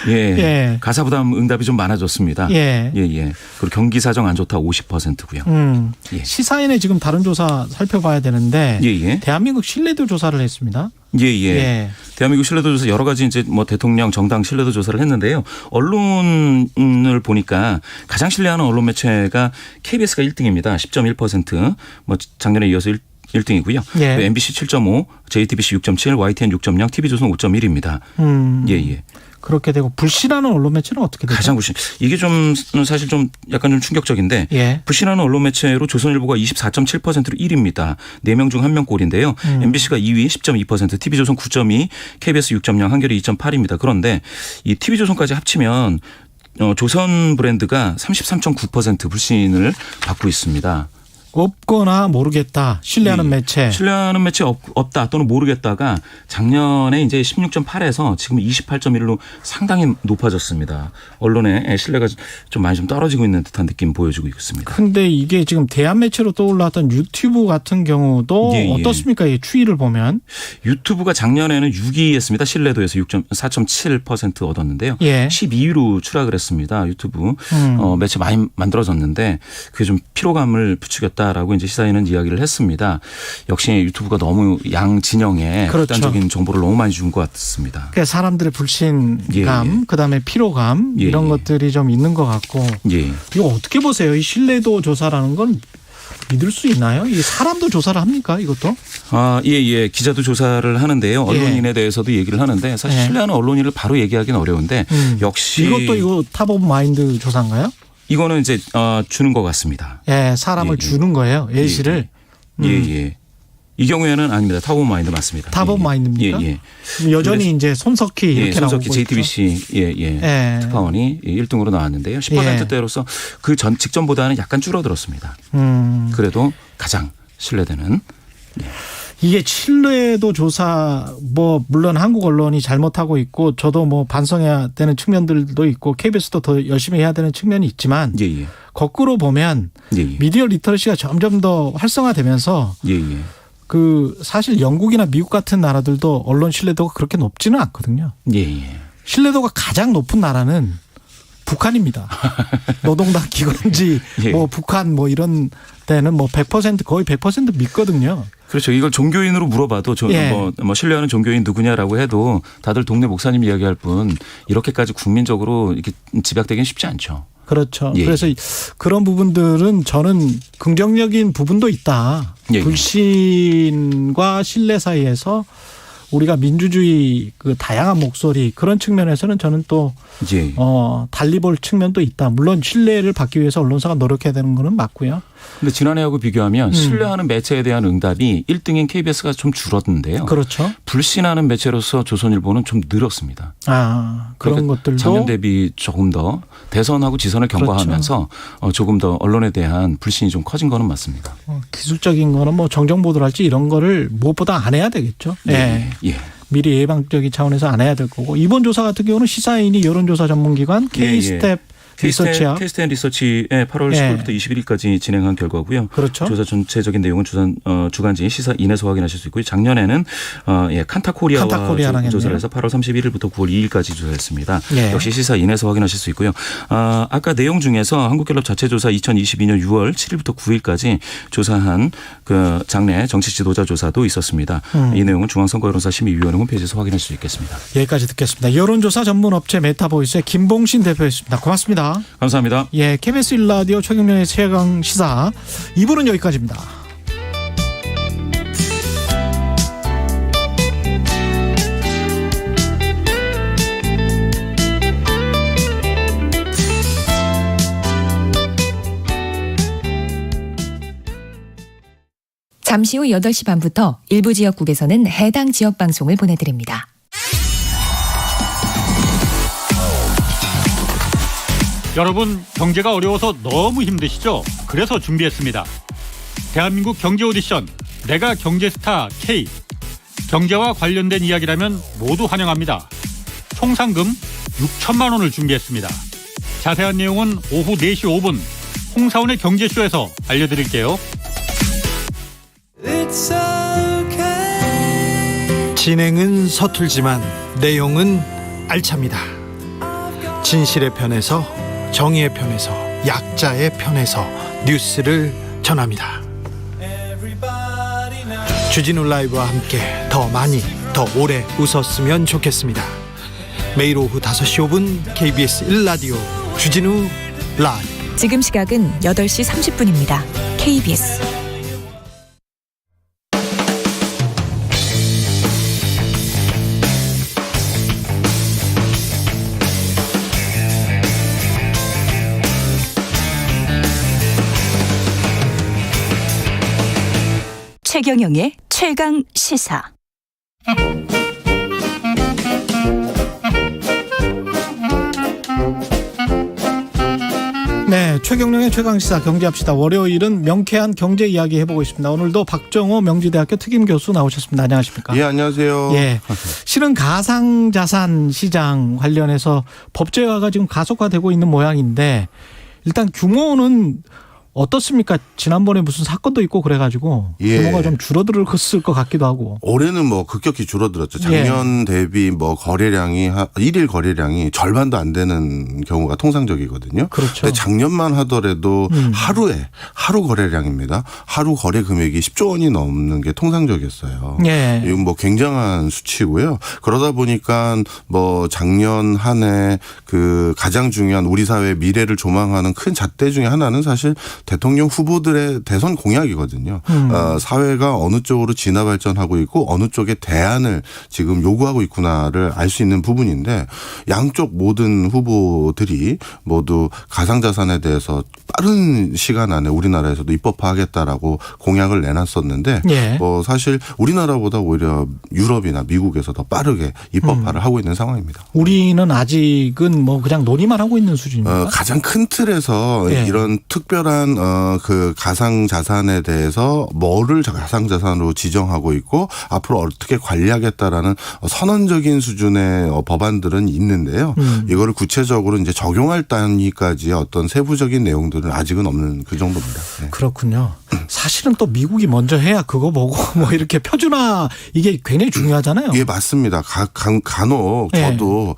예. 가사 부담 응답이 좀 많아졌습니다. 예. 그리고 경기 사정 안 좋다 50%고요. 시사인의 지금 다른 조사 살펴봐야 되는데 대한민국 신뢰도 조사를 했습니다. 예. 대한민국 신뢰도 조사 여러 가지 이제 뭐 대통령 정당 신뢰도 조사를 했는데요. 언론을 보니까 가장 신뢰하는 언론 매체가 KBS가 1등입니다. 10.1%. 뭐 작년에 이어서 1등이고요. MBC 7.5, JTBC 6.7, YTN 6.0, TV조선 5.1입니다. 예. 그렇게 되고 불신하는 언론 매체는 어떻게 되죠? 가장 불신. 이게 좀 사실 좀 약간 좀 충격적인데 불신하는 언론 매체로 조선일보가 24.7%로 1위입니다. 4명 중 1명 꼴인데요. MBC가 2위 10.2%, TV조선 9.2, KBS 6.0, 한겨레 2.8입니다. 그런데 이 TV조선까지 합치면 조선 브랜드가 33.9% 불신을 받고 있습니다. 없거나 모르겠다. 신뢰하는 매체. 신뢰하는 매체 없다 또는 모르겠다가 작년에 이제 16.8에서 지금 28.1로 상당히 높아졌습니다. 언론의 신뢰가 좀 많이 좀 떨어지고 있는 듯한 느낌 보여주고 있습니다. 근데 이게 지금 대한 매체로 떠올랐던 유튜브 같은 경우도 어떻습니까? 이 추이를 보면. 유튜브가 작년에는 6위였습니다. 신뢰도에서 4.7% 얻었는데요. 12위로 추락을 했습니다. 유튜브. 매체 많이 만들어졌는데 그게 좀 피로감을 부추겼다. 라고 이제 시사인은 이야기를 했습니다. 역시 유튜브가 너무 양 진영에 극단적인 정보를 너무 많이 준 것 같습니다. 그러니까 사람들의 불신감, 그다음에 피로감 이런 것들이 좀 있는 것 같고. 이거 어떻게 보세요? 이 신뢰도 조사라는 건 믿을 수 있나요? 이 사람도 조사를 합니까? 이것도? 기자도 조사를 하는데요. 언론인에 대해서도 얘기를 하는데 사실 신뢰하는 언론인을 바로 얘기하기는 어려운데 역시 이것도 탑 오브 마인드 조사인가요? 이거는 이제 주는 것 같습니다. 사람을 주는 거예요. 예시를. 이 경우에는 아닙니다. 탑 오브 마인드 맞습니다. 탑 오브 마인드입니까? 여전히 이제 손석희 이렇게 나오고 손석희 JTBC 특파원이 1등으로 나왔는데요. 10%대로서 그 직전보다는 약간 줄어들었습니다. 그래도 가장 신뢰되는. 이게 신뢰도 조사 뭐 물론 한국 언론이 잘못하고 있고 저도 뭐 반성해야 되는 측면들도 있고 KBS도 더 열심히 해야 되는 측면이 있지만 거꾸로 보면 미디어 리터러시가 점점 더 활성화되면서 그 사실 영국이나 미국 같은 나라들도 언론 신뢰도가 그렇게 높지는 않거든요. 신뢰도가 가장 높은 나라는 북한입니다. 노동당 기관지 뭐 북한 뭐 이런 때는 뭐 100% 거의 100% 믿거든요. 그렇죠. 이걸 종교인으로 물어봐도 뭐 신뢰하는 종교인 누구냐라고 해도 다들 동네 목사님 이야기할 뿐 이렇게까지 국민적으로 이렇게 집약되기는 쉽지 않죠. 그렇죠. 그래서 그런 부분들은 저는 긍정적인 부분도 있다. 불신과 신뢰 사이에서 우리가 민주주의 그 다양한 목소리 그런 측면에서는 저는 또 달리 볼 측면도 있다. 물론 신뢰를 받기 위해서 언론사가 노력해야 되는 거는 맞고요. 근데 지난해하고 비교하면 신뢰하는 매체에 대한 응답이 1등인 KBS가 좀 줄었는데요. 그렇죠. 불신하는 매체로서 조선일보는 좀 늘었습니다. 그런 것들도 작년 대비 조금 더 대선하고 지선을 경과하면서 조금 더 언론에 대한 불신이 좀 커진 거는 맞습니다. 기술적인 거는 뭐 정정 보도랄지 이런 거를 무엇보다 안 해야 되겠죠. 미리 예방적인 차원에서 안 해야 될 거고 이번 조사 같은 경우는 시사인이 여론조사 전문기관 K-스텝 리서치학. K-스텝 리서치의 8월 10일부터 21일까지 진행한 결과고요. 그렇죠. 조사 전체적인 내용은 주간지 시사인에서 확인하실 수 있고요. 작년에는 칸타코리아와 조사를 해서 8월 31일부터 9월 2일까지 조사했습니다. 역시 시사인에서 확인하실 수 있고요. 아까 내용 중에서 한국갤럽 자체조사 2022년 6월 7일부터 9일까지 조사한 그 장내 정치 지도자 조사도 있었습니다. 이 내용은 중앙선거여론사 심의위원회 홈페이지에서 확인할 수 있겠습니다. 여기까지 듣겠습니다. 여론조사 전문업체 메타보이스의 김봉신 대표였습니다. 고맙습니다. 감사합니다. KBS 1라디오 최경련의 최강시사 2부는 여기까지입니다. 잠시 후 8시 반부터 일부 지역국에서는 해당 지역 방송을 보내드립니다. 여러분, 경제가 어려워서 너무 힘드시죠? 그래서 준비했습니다. 대한민국 경제 오디션 내가 경제스타 K. 경제와 관련된 이야기라면 모두 환영합니다. 총 상금 6천만 원을 준비했습니다. 자세한 내용은 오후 4시 5분 홍사원의 경제쇼에서 알려드릴게요. 진행은 서툴지만 내용은 알찹니다. 진실의 편에서, 정의의 편에서, 약자의 편에서 뉴스를 전합니다. 주진우 라이브와 함께 더 많이, 더 오래 웃었으면 좋겠습니다. 매일 오후 5시 5분 KBS 1라디오 주진우 라이브. 지금 시각은 8시 30분입니다. KBS. 최경영의 최강 시사. 네, 최경영의 최강시사 경제합시다. 월요일은 명쾌한 경제 이야기 해보고 있습니다. 오늘도 박정호 명지대학교 특임 교수 나오셨습니다. 안녕하십니까? 예, 안녕하세요. 예, 실은 가상자산 시장 관련해서 법제화가 지금 가속화되고 있는 모양인데 일단 규모는 어떻습니까? 지난번에 무슨 사건도 있고 그래가지고 규모가 좀 줄어들었을 것 같기도 하고. 올해는 뭐 급격히 줄어들었죠. 작년 대비 뭐 거래량이 일일 거래량이 절반도 안 되는 경우가 통상적이거든요. 그렇죠. 근데 작년만 하더라도 하루 거래량입니다. 하루 거래 금액이 10조 원이 넘는 게 통상적이었어요. 예. 이건 뭐 굉장한 수치고요. 그러다 보니까 뭐 작년 한 해 그 가장 중요한 우리 사회의 미래를 조망하는 큰 잣대 중에 하나는 사실 대통령 후보들의 대선 공약이거든요. 사회가 어느 쪽으로 진화 발전하고 있고 어느 쪽에 대안을 지금 요구하고 있구나를 알 수 있는 부분인데 양쪽 모든 후보들이 모두 가상자산에 대해서 빠른 시간 안에 우리나라에서도 입법화하겠다라고 공약을 내놨었는데 뭐 사실 우리나라보다 오히려 유럽이나 미국에서 더 빠르게 입법화를 하고 있는 상황입니다. 우리는 아직은 뭐 그냥 논의만 하고 있는 수준입니다. 가장 큰 틀에서 이런 특별한 그 가상자산에 대해서 뭐를 가상자산으로 지정하고 있고 앞으로 어떻게 관리하겠다라는 선언적인 수준의 법안들은 있는데요. 이거를 구체적으로 이제 적용할 단위까지의 어떤 세부적인 내용들은 아직은 없는 그 정도입니다. 네. 그렇군요. 사실은 또 미국이 먼저 해야 그거 보고 뭐 이렇게 표준화 이게 굉장히 중요하잖아요. 예, 맞습니다. 간혹 저도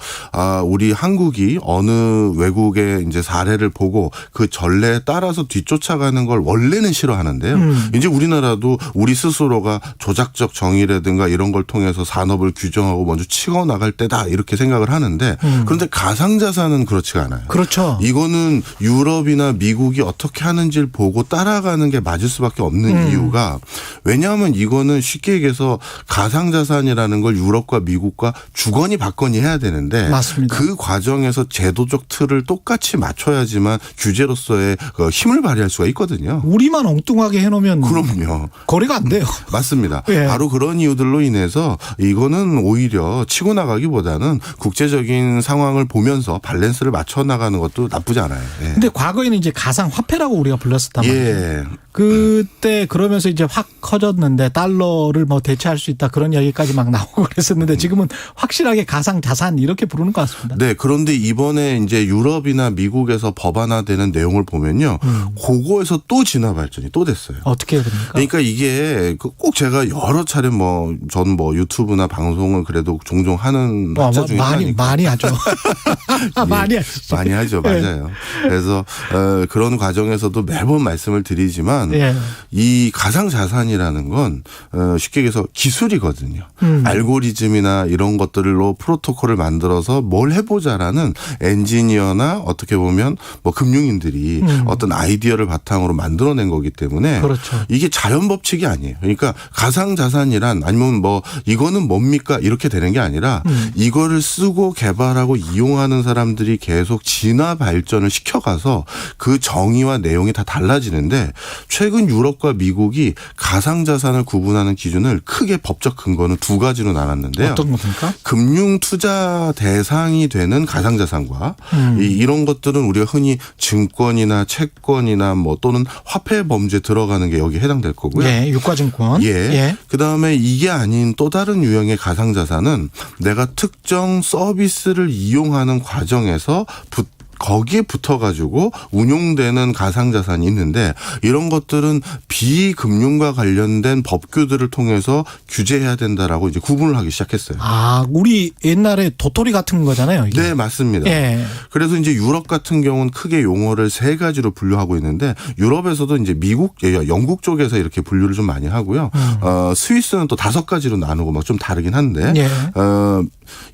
우리 한국이 어느 외국의 이제 사례를 보고 그 전례에 따라서 뒤쫓아가는 걸 원래는 싫어하는데요. 이제 우리나라도 우리 스스로가 조작적 정의라든가 이런 걸 통해서 산업을 규정하고 먼저 치고 나갈 때다 이렇게 생각을 하는데 그런데 가상자산은 그렇지가 않아요. 그렇죠. 이거는 유럽이나 미국이 어떻게 하는지를 보고 따라가는 게 맞을 수밖에 없는 이유가 왜냐하면 이거는 쉽게 얘기해서 가상자산이라는 걸 유럽과 미국과 주거니 받거니 해야 되는데 맞습니다. 그 과정에서 제도적 틀을 똑같이 맞춰야지만 규제로서의 힘을 발휘할 수가 있거든요. 우리만 엉뚱하게 해놓으면 그럼요. 거래가 안 돼요. 맞습니다. 예. 바로 그런 이유들로 인해서 이거는 오히려 치고 나가기보다는 국제적인 상황을 보면서 밸런스를 맞춰 나가는 것도 나쁘지 않아요. 그런데 과거에는 이제 가상화폐라고 우리가 불렀었단 말이에요. 예. 그때 그러면서 이제 확 커졌는데 달러를 뭐 대체할 수 있다 그런 이야기까지 막 나오고 그랬었는데 지금은 확실하게 가상자산 이렇게 부르는 것 같습니다. 네. 그런데 이번에 이제 유럽이나 미국에서 법안화되는 내용을 보면요. 그거에서 또 진화 발전이 또 됐어요. 어떻게 됩니까? 그러니까 이게 꼭 제가 여러 차례 전 유튜브나 방송을 그래도 종종 하는 학자 중에 많이 하죠. 많이 하시죠. 많이 하죠. 맞아요. 그래서 그런 과정에서도 매번 말씀을 드리지만 이 가상자산이라는 건 쉽게 얘기해서 기술이거든요. 알고리즘이나 이런 것들로 프로토콜을 만들어서 뭘 해보자라는 엔지니어나 어떻게 보면 금융인들이 어떤 아이디어를 바탕으로 만들어낸 거기 때문에 그렇죠. 이게 자연 법칙이 아니에요. 그러니까 가상자산이란 아니면 이거는 뭡니까 이렇게 되는 게 아니라 이거를 쓰고 개발하고 이용하는 사람들이 계속 진화 발전을 시켜가서 그 정의와 내용이 다 달라지는데 최근 유럽과 미국이 가상자산을 구분하는 기준을 크게 법적 근거는 두 가지로 나눴는데요. 어떤 겁니까? 금융 투자 대상이 되는 가상자산과 이런 것들은 우리가 흔히 증권이나 채권이나 투자증이나 뭐 또는 화폐 범죄에 들어가는 게 여기에 해당될 거고요. 예, 유가증권. 예. 그다음에 이게 아닌 또 다른 유형의 가상자산은 내가 특정 서비스를 이용하는 과정에서 거기에 붙어가지고 운용되는 가상자산이 있는데 이런 것들은 비금융과 관련된 법규들을 통해서 규제해야 된다라고 이제 구분을 하기 시작했어요. 아, 우리 옛날에 도토리 같은 거잖아요. 이게. 네, 맞습니다. 예. 그래서 이제 유럽 같은 경우는 크게 용어를 세 가지로 분류하고 있는데 유럽에서도 이제 미국, 영국 쪽에서 이렇게 분류를 좀 많이 하고요. 스위스는 또 5가지로 나누고 막 좀 다르긴 한데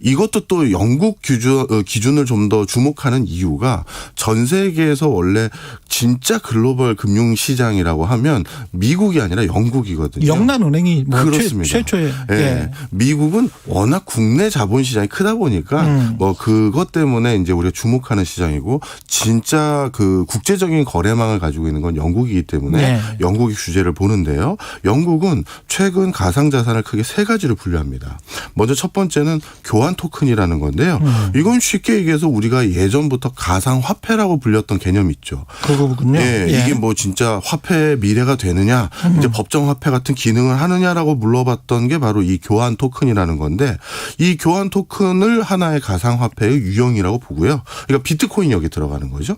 이것도 또 영국 기준을 좀 더 주목하는 이유가 전 세계에서 원래 진짜 글로벌 금융시장이라고 하면 미국이 아니라 영국이거든요. 영란은행이 뭐 그렇습니다. 최초에. 예. 미국은 워낙 국내 자본시장이 크다 보니까 뭐 그것 때문에 이제 우리가 주목하는 시장이고 진짜 그 국제적인 거래망을 가지고 있는 건 영국이기 때문에 영국이 규제를 보는데요. 영국은 최근 가상자산을 크게 3가지로 분류합니다. 먼저 첫 번째는 교환 토큰이라는 건데요. 이건 쉽게 얘기해서 우리가 예전부터 가상화폐라고 불렸던 개념이 있죠. 그거군요. 이게 뭐 진짜 화폐의 미래가 되느냐 이제 법정화폐 같은 기능을 하느냐라고 물어봤던 게 바로 이 교환 토큰이라는 건데 이 교환 토큰을 하나의 가상화폐의 유형이라고 보고요. 그러니까 비트코인 여기 들어가는 거죠.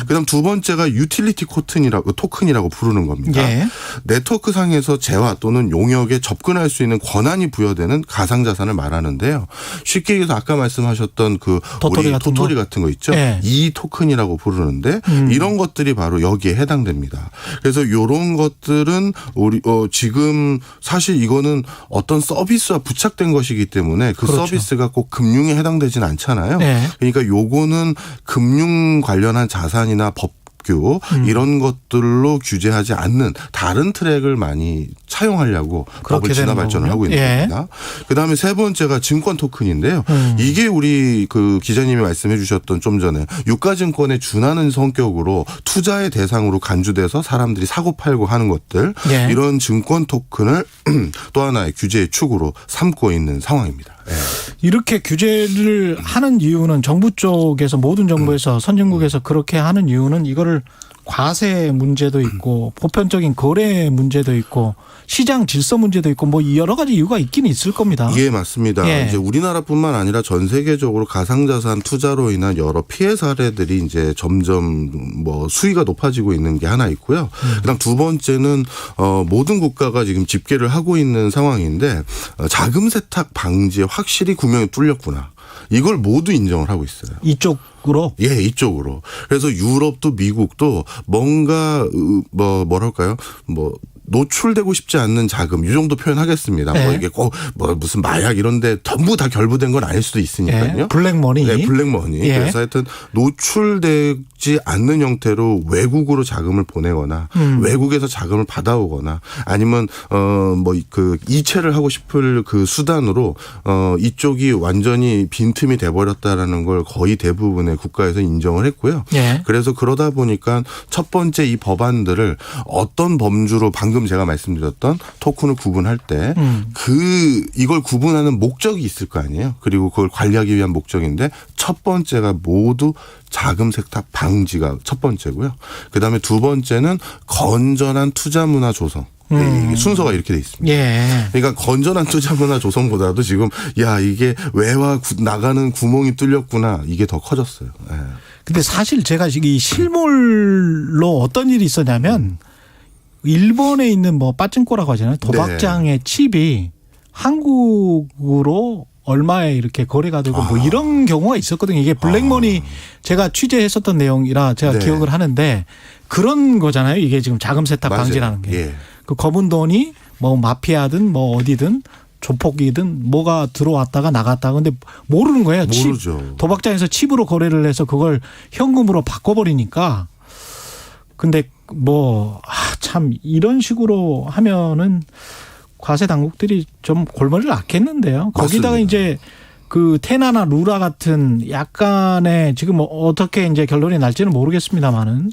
그다음 두 번째가 유틸리티 토큰이라고 부르는 겁니다. 네트워크 상에서 재화 또는 용역에 접근할 수 있는 권한이 부여되는 가상자산을 말하는데요. 쉽게 얘기해서 아까 말씀하셨던 그 도토리 같은 거 있죠. 이 토큰이라고 부르는데 이런 것들이 바로 여기에 해당됩니다. 그래서 이런 것들은 우리 지금 사실 이거는 어떤 서비스와 부착된 것이기 때문에 그 서비스가 꼭 금융에 해당되지는 않잖아요. 그러니까 요거는 금융 관련한 자산이나 이런 것들로 규제하지 않는 다른 트랙을 많이 차용하려고 법을 진화 발전을 하고 있는 겁니다. 그다음에 세 번째가 증권 토큰인데요. 이게 우리 그 기자님이 말씀해 주셨던 좀 전에 유가증권에 준하는 성격으로 투자의 대상으로 간주돼서 사람들이 사고 팔고 하는 것들 이런 증권 토큰을 또 하나의 규제의 축으로 삼고 있는 상황입니다. 이렇게 규제를 하는 이유는 정부 쪽에서 모든 정부에서 선진국에서 그렇게 하는 이유는 이거를 과세 문제도 있고 보편적인 거래 문제도 있고 시장 질서 문제도 있고 뭐 여러 가지 이유가 있긴 있을 겁니다. 예, 맞습니다. 이제 우리나라뿐만 아니라 전 세계적으로 가상자산 투자로 인한 여러 피해 사례들이 이제 점점 뭐 수위가 높아지고 있는 게 하나 있고요. 그다음 두 번째는 모든 국가가 지금 집계를 하고 있는 상황인데 자금 세탁 방지에 확실히 구멍이 뚫렸구나. 이걸 모두 인정을 하고 있어요. 이쪽으로? 예, 이쪽으로. 그래서 유럽도 미국도 뭔가 뭐랄까요? 노출되고 싶지 않는 자금 이 정도 표현하겠습니다. 뭐 이게 꼭 뭐 무슨 마약 이런데 전부 다 결부된 건 아닐 수도 있으니까요. 블랙머니. 네, 블랙머니. 그래서 하여튼 노출되지 않는 형태로 외국으로 자금을 보내거나 외국에서 자금을 받아오거나 아니면 뭐 그 이체를 하고 싶을 그 수단으로 이쪽이 완전히 빈틈이 돼버렸다라는 걸 거의 대부분의 국가에서 인정을 했고요. 그래서 그러다 보니까 첫 번째 이 법안들을 어떤 범주로 방금 제가 말씀드렸던 토큰을 구분할 때 이걸 구분하는 목적이 있을 거 아니에요. 그리고 그걸 관리하기 위한 목적인데 첫 번째가 모두 자금 세탁 방지가 첫 번째고요. 그다음에 두 번째는 건전한 투자 문화 조성. 순서가 이렇게 돼 있습니다. 그러니까 건전한 투자 문화 조성보다도 지금 이게 외화 나가는 구멍이 뚫렸구나 이게 더 커졌어요. 근데 사실 제가 이 실물로 어떤 일이 있었냐면 일본에 있는 뭐 빠찡코라고 하잖아요. 도박장의 칩이 한국으로 얼마에 이렇게 거래가 되고 뭐 이런 경우가 있었거든요. 이게 블랙머니 제가 취재했었던 내용이라 제가 기억을 하는데 그런 거잖아요. 이게 지금 자금 세탁 방지라는 게. 그 검은 돈이 뭐 마피아든 뭐 어디든 조폭이든 뭐가 들어왔다가 나갔다가 근데 모르는 거예요. 모르죠. 도박장에서 칩으로 거래를 해서 그걸 현금으로 바꿔버리니까 근데 참 이런 식으로 하면은 과세 당국들이 좀 골머리를 앓겠는데요. 거기다가 이제 그 테나나 루라 같은 약간의 지금 어떻게 이제 결론이 날지는 모르겠습니다만은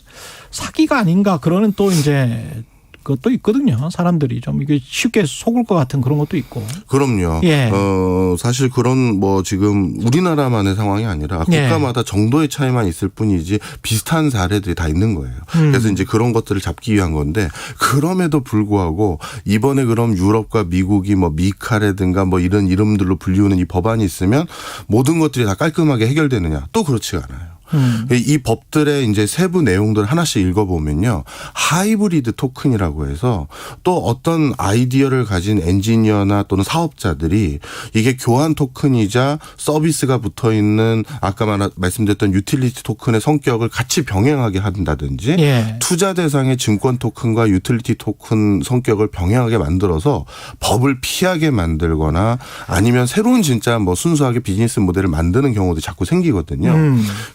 사기가 아닌가 그러는 또 이제 것도 있거든요. 사람들이 좀 이게 쉽게 속을 것 같은 그런 것도 있고. 그럼요. 예. 사실 그런 뭐 지금 우리나라만의 상황이 아니라 국가마다 정도의 차이만 있을 뿐이지 비슷한 사례들이 다 있는 거예요. 그래서 이제 그런 것들을 잡기 위한 건데 그럼에도 불구하고 이번에 그럼 유럽과 미국이 뭐 미카라든가 뭐 이런 이름들로 불리우는 이 법안이 있으면 모든 것들이 다 깔끔하게 해결되느냐? 또 그렇지가 않아요. 이 법들의 이제 세부 내용들 하나씩 읽어보면요. 하이브리드 토큰이라고 해서 또 어떤 아이디어를 가진 엔지니어나 또는 사업자들이 이게 교환 토큰이자 서비스가 붙어 있는 아까 말씀드렸던 유틸리티 토큰의 성격을 같이 병행하게 한다든지 투자 대상의 증권 토큰과 유틸리티 토큰 성격을 병행하게 만들어서 법을 피하게 만들거나 아니면 새로운 진짜 뭐 순수하게 비즈니스 모델을 만드는 경우도 자꾸 생기거든요.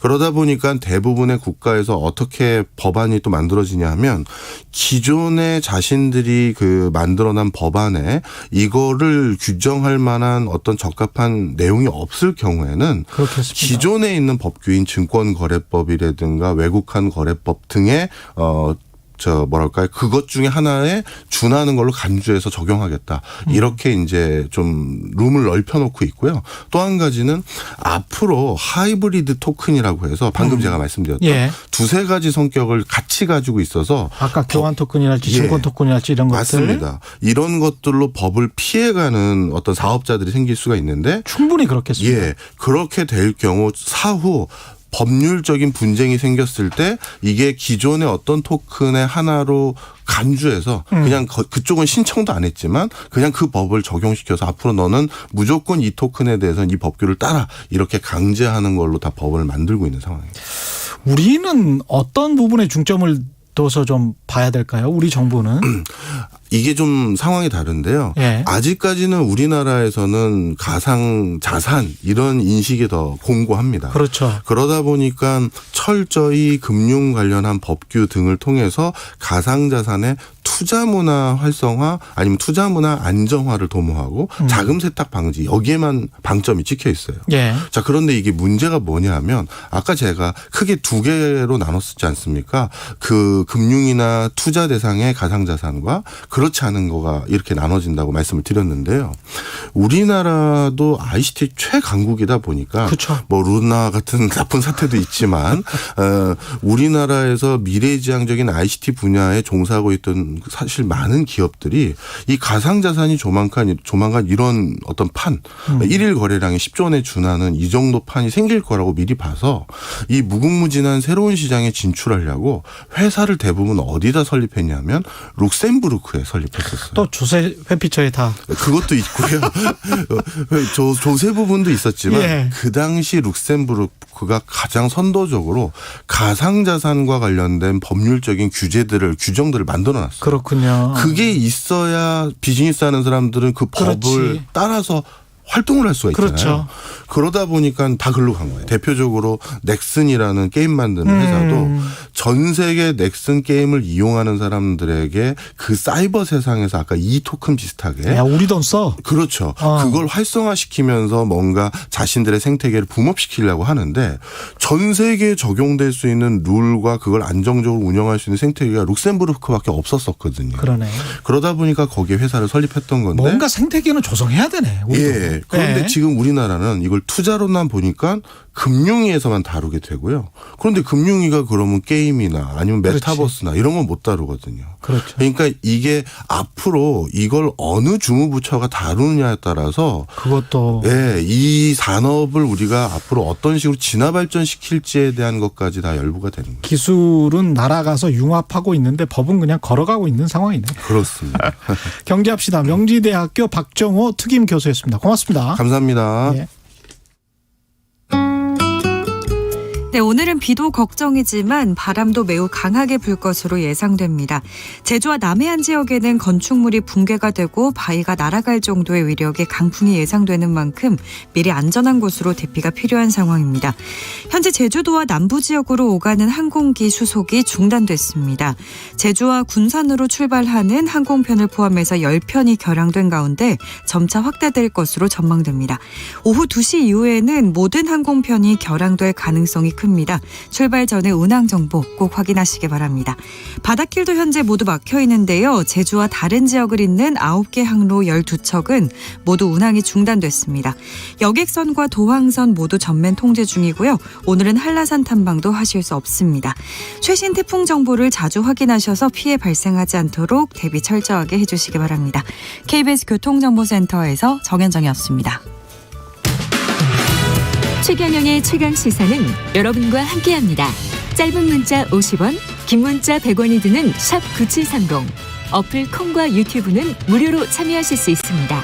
그러다 보니까 대부분의 국가에서 어떻게 법안이 또 만들어지냐 하면 기존에 자신들이 그 만들어낸 법안에 이거를 규정할 만한 어떤 적합한 내용이 없을 경우에는 그렇겠습니다. 기존에 있는 법규인 증권거래법이라든가 외국환 거래법 등의 그것 중에 하나에 준하는 걸로 간주해서 적용하겠다. 이렇게 이제 좀 룸을 넓혀놓고 있고요. 또 한 가지는 앞으로 하이브리드 토큰이라고 해서 방금 제가 말씀드렸던 두세 가지 성격을 같이 가지고 있어서 아까 교환 토큰이랄지 증권 토큰이랄지 이런 것들. 맞습니다. 이런 것들로 법을 피해가는 어떤 사업자들이 생길 수가 있는데 충분히 그렇겠습니다. 그렇게 될 경우 사후 법률적인 분쟁이 생겼을 때 이게 기존의 어떤 토큰의 하나로 간주해서 그냥 그쪽은 신청도 안 했지만 그냥 그 법을 적용시켜서 앞으로 너는 무조건 이 토큰에 대해서는 이 법규를 따라 이렇게 강제하는 걸로 다 법을 만들고 있는 상황입니다. 우리는 어떤 부분에 중점을 둬서 좀 봐야 될까요? 우리 정부는. 이게 좀 상황이 다른데요. 아직까지는 우리나라에서는 가상 자산 이런 인식이 더 공고합니다. 그렇죠. 그러다 보니까 철저히 금융 관련한 법규 등을 통해서 가상 자산의 투자 문화 활성화 아니면 투자 문화 안정화를 도모하고 자금 세탁 방지 여기에만 방점이 찍혀 있어요. 자, 그런데 이게 문제가 뭐냐 하면 아까 제가 크게 두 개로 나눴었지 않습니까? 그 금융이나 투자 대상의 가상 자산과 그렇지 않은 거가 이렇게 나눠진다고 말씀을 드렸는데요. 우리나라도 ICT 최강국이다 보니까 뭐 루나 같은 나쁜 사태도 있지만 우리나라에서 미래지향적인 ICT 분야에 종사하고 있던 사실 많은 기업들이 이 가상자산이 조만간 이런 어떤 판 1일 거래량이 10조 원에 준하는 이 정도 판이 생길 거라고 미리 봐서 이 무궁무진한 새로운 시장에 진출하려고 회사를 대부분 어디다 설립했냐면 룩셈부르크에 설립했었어요. 또 조세 회피처에 다. 그것도 있고요. 조세 부분도 있었지만 그 당시 룩셈부르크가 가장 선도적으로 가상자산과 관련된 법률적인 규정들을 만들어놨어요. 그렇군요. 그게 있어야 비즈니스 하는 사람들은 그 법을 따라서 활동을 할 수가 있잖아요. 그렇죠. 그러다 보니까 다 글로 간 거예요. 대표적으로 넥슨이라는 게임 만드는 회사도 전 세계 넥슨 게임을 이용하는 사람들에게 그 사이버 세상에서 아까 이 토큰 비슷하게. 야, 우리 돈 써. 그렇죠. 그걸 활성화시키면서 뭔가 자신들의 생태계를 붐업시키려고 하는데 전 세계에 적용될 수 있는 룰과 그걸 안정적으로 운영할 수 있는 생태계가 룩셈부르크밖에 없었거든요. 그러네. 그러다 보니까 거기에 회사를 설립했던 건데. 뭔가 생태계는 조성해야 되네. 우리도. 그런데 지금 우리나라는 이걸 투자로만 보니까 금융위에서만 다루게 되고요. 그런데 금융위가 그러면 게임이나 아니면 메타버스나 이런 건 못 다루거든요. 그렇죠. 그러니까 이게 앞으로 이걸 어느 주무부처가 다루느냐에 따라서 그것도 이 산업을 우리가 앞으로 어떤 식으로 진화 발전시킬지에 대한 것까지 다 열부가 되는 거예요. 기술은 날아가서 융합하고 있는데 법은 그냥 걸어가고 있는 상황이네요. 그렇습니다. 경제합시다. 명지대학교 박정호 특임 교수였습니다. 고맙습니다. 감사합니다. 네, 오늘은 비도 걱정이지만 바람도 매우 강하게 불 것으로 예상됩니다. 제주와 남해안 지역에는 건축물이 붕괴가 되고 바위가 날아갈 정도의 위력의 강풍이 예상되는 만큼 미리 안전한 곳으로 대피가 필요한 상황입니다. 현재 제주도와 남부 지역으로 오가는 항공기 수속이 중단됐습니다. 제주와 군산으로 출발하는 항공편을 포함해서 10편이 결항된 가운데 점차 확대될 것으로 전망됩니다. 오후 2시 이후에는 모든 항공편이 결항될 가능성이 큰 큽니다. 출발 전에 운항 정보 꼭 확인하시기 바랍니다. 바닷길도 현재 모두 막혀 있는데요. 제주와 다른 지역을 잇는 9개 항로 12척은 모두 운항이 중단됐습니다. 여객선과 도항선 모두 전면 통제 중이고요. 오늘은 한라산 탐방도 하실 수 없습니다. 최신 태풍 정보를 자주 확인하셔서 피해 발생하지 않도록 대비 철저하게 해주시기 바랍니다. KBS 교통정보센터에서 정현정이었습니다. 최경영의 최강시사는 여러분과 함께합니다. 짧은 문자 50원, 긴 문자 100원이 드는 샵 9730. 어플 콩과 유튜브는 무료로 참여하실 수 있습니다.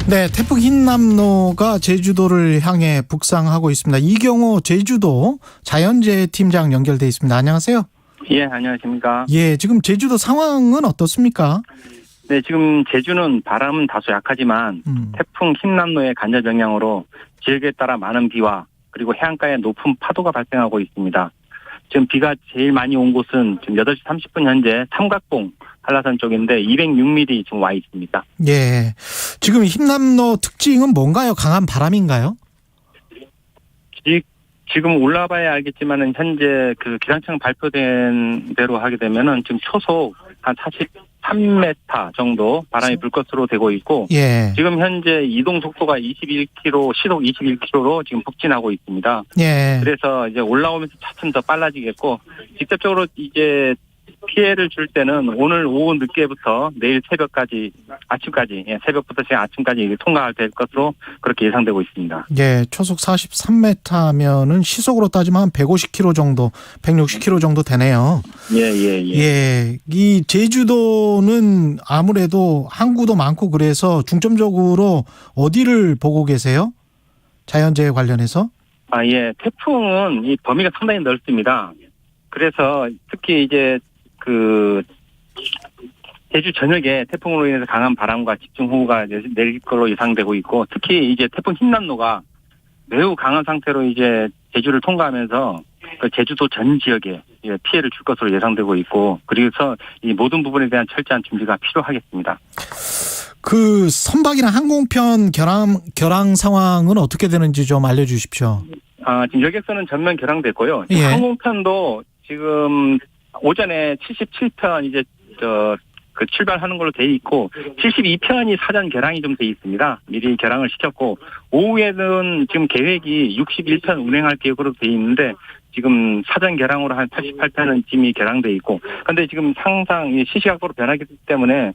네, 태풍 흰남노가 제주도를 향해 북상하고 있습니다. 이경호 제주도 자연재해 팀장 연결돼 있습니다. 안녕하세요. 예, 안녕하십니까. 예, 지금 제주도 상황은 어떻습니까? 네, 지금 제주는 바람은 다소 약하지만 태풍 흰남노의 간접 영향으로 지역에 따라 많은 비와 그리고 해안가에 높은 파도가 발생하고 있습니다. 지금 비가 제일 많이 온 곳은 지금 8시 30분 현재 삼각봉 한라산 쪽인데 206mm 지금 와 있습니다. 예, 지금 흰남노 특징은 뭔가요? 강한 바람인가요? 지금 올라봐야 알겠지만은 현재 그 기상청 발표된 대로 하게 되면은 지금 초속 한 43m 정도 바람이 불 것으로 되고 있고, 예. 지금 현재 이동 속도가 21km, 시속 21km로 지금 북진하고 있습니다. 예. 그래서 이제 올라오면서 차츰 더 빨라지겠고, 직접적으로 이제 피해를 줄 때는 오늘 오후 늦게부터 내일 새벽까지, 아침까지, 새벽부터 지금 아침까지 통과될 것으로 그렇게 예상되고 있습니다. 예, 초속 43m면은 시속으로 따지면 한 150km 정도, 160km 정도 되네요. 예, 이 제주도는 아무래도 항구도 많고 그래서 중점적으로 어디를 보고 계세요? 자연재해 관련해서? 예, 태풍은 이 범위가 상당히 넓습니다. 그래서 특히 이제 제주 전역에 태풍으로 인해서 강한 바람과 집중호우가 내릴 걸로 예상되고 있고, 특히 이제 태풍 흰남노가 매우 강한 상태로 이제 제주를 통과하면서 제주도 전 지역에 피해를 줄 것으로 예상되고 있고, 그래서 이 모든 부분에 대한 철저한 준비가 필요하겠습니다. 그 선박이나 항공편 결항 상황은 어떻게 되는지 좀 알려주십시오. 지금 여객선은 전면 결항됐고요. 예. 항공편도 지금 오전에 77편 이제 출발하는 걸로 돼 있고 72편이 사전 결항이 좀 돼 있습니다. 미리 결항을 시켰고, 오후에는 지금 계획이 61편 운행할 계획으로 돼 있는데 지금 사전 결항으로 한 88편은 이미 결항돼 있고, 그런데 지금 항상 시시각각으로 변하기 때문에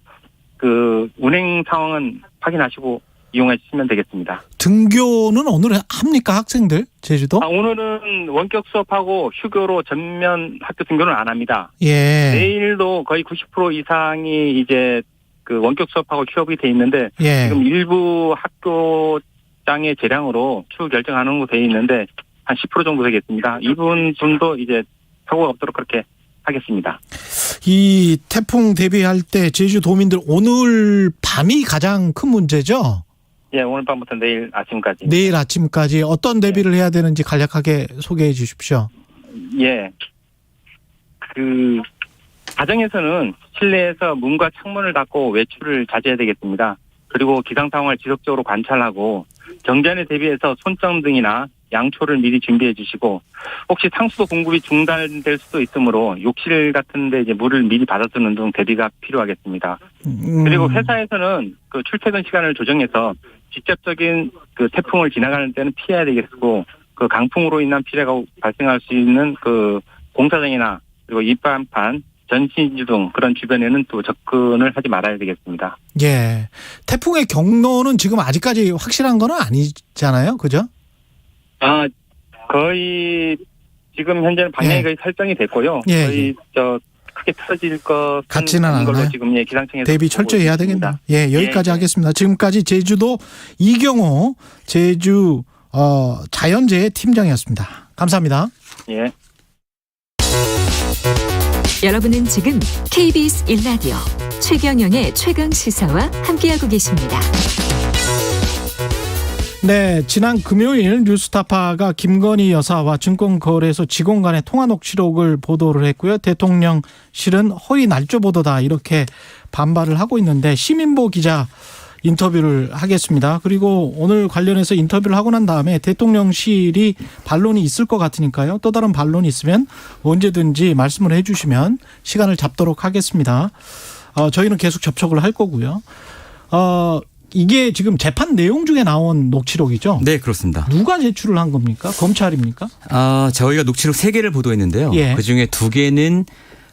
그 운행 상황은 확인하시고 이용하시면 되겠습니다. 등교는 오늘 합니까, 학생들 제주도? 오늘은 원격 수업하고 휴교로 전면 학교 등교는 안 합니다. 예. 내일도 거의 90% 이상이 이제 그 원격 수업하고 휴업이 돼 있는데, 예. 지금 일부 학교장의 재량으로 추후 결정하는 거 돼 있는데 한 10% 정도 되겠습니다. 이분도 이제 사고가 없도록 그렇게 하겠습니다. 이 태풍 대비할 때 제주도민들 오늘 밤이 가장 큰 문제죠? 예, 오늘 밤부터 내일 아침까지. 내일 아침까지 어떤 대비를 해야 되는지 간략하게 소개해 주십시오. 예. 가정에서는 실내에서 문과 창문을 닫고 외출을 자제해야 되겠습니다. 그리고 기상 상황을 지속적으로 관찰하고 경전에 대비해서 손전등이나 양초를 미리 준비해 주시고, 혹시 상수도 공급이 중단될 수도 있으므로 욕실 같은 데 이제 물을 미리 받아두는 등 대비가 필요하겠습니다. 그리고 회사에서는 그 출퇴근 시간을 조정해서 직접적인 그 태풍을 지나가는 때는 피해야 되겠고, 그 강풍으로 인한 피해가 발생할 수 있는 그 공사장이나 그리고 입간판, 전신주 등 그런 주변에는 또 접근을 하지 말아야 되겠습니다. 예. 태풍의 경로는 지금 아직까지 확실한 건 아니잖아요. 그죠? 거의 지금 현재는 방향이 거의 설정이 됐고요. 예. 거의 크게 터질 것 같지는 않아요. 걸로 지금 기상청에서 대비 철저히 해야 되겠네요. 예, 여기까지 하겠습니다. 지금까지 제주도 이경호 제주 자연재해 팀장이었습니다. 감사합니다. 예. 여러분은 지금 KBS 1라디오 최경영의 최강시사와 함께하고 계십니다. 네, 지난 금요일 뉴스타파가 김건희 여사와 증권거래소 직원 간의 통화 녹취록을 보도를 했고요. 대통령실은 허위 날조 보도다 이렇게 반발을 하고 있는데, 시민보 기자 인터뷰를 하겠습니다. 그리고 오늘 관련해서 인터뷰를 하고 난 다음에 대통령실이 반론이 있을 것 같으니까요. 또 다른 반론이 있으면 언제든지 말씀을 해 주시면 시간을 잡도록 하겠습니다. 저희는 계속 접촉을 할 거고요. 이게 지금 재판 내용 중에 나온 녹취록이죠? 네, 그렇습니다. 누가 제출을 한 겁니까? 검찰입니까? 저희가 녹취록 3개를 보도했는데요. 예. 그중에 2개는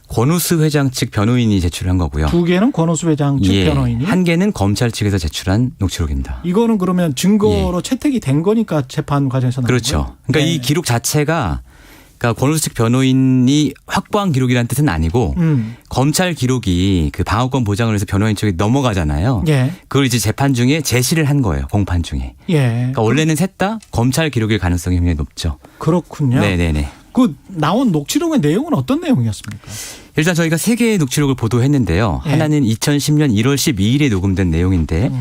권오수 회장 측 변호인이 제출한 거고요. 2개는 권오수 회장 측 예. 변호인이? 1개는 검찰 측에서 제출한 녹취록입니다. 이거는 그러면 증거로 채택이 된 거니까 재판 과정에서 나온 그렇죠. 거예요? 그러니까 이 기록 자체가 그러니까 권오수 측 변호인이 확보한 기록이라는 뜻은 아니고 검찰 기록이 그 방어권 보장을 해서 변호인 쪽에 넘어가잖아요. 예. 그걸 이제 재판 중에 제시를 한 거예요. 공판 중에. 예. 그러니까 원래는 셋 다 검찰 기록일 가능성이 굉장히 높죠. 그렇군요. 네네네. 그 나온 녹취록의 내용은 어떤 내용이었습니까? 일단 저희가 3개의 녹취록을 보도했는데요. 예. 하나는 2010년 1월 12일에 녹음된 내용인데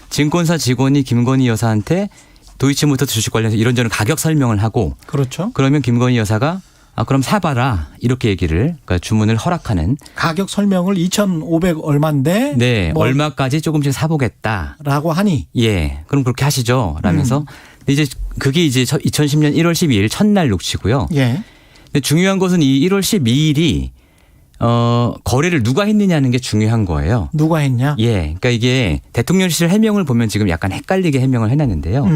증권사 직원이 김건희 여사한테 도이치모터스 주식 관련해서 이런저런 가격 설명을 하고 그렇죠. 그러면 김건희 여사가 그럼 사봐라 이렇게 얘기를 그러니까 주문을 허락하는 가격 설명을 2,500 얼마인데 네 얼마까지 조금씩 사보겠다라고 하니 예 그럼 그렇게 하시죠 라면서 이제 그게 이제 2010년 1월 12일 첫날 녹취고요. 예. 근데 중요한 것은 이 1월 12일이 거래를 누가 했느냐는 게 중요한 거예요. 누가 했냐? 예. 그러니까 이게 대통령실 해명을 보면 지금 약간 헷갈리게 해명을 해놨는데요.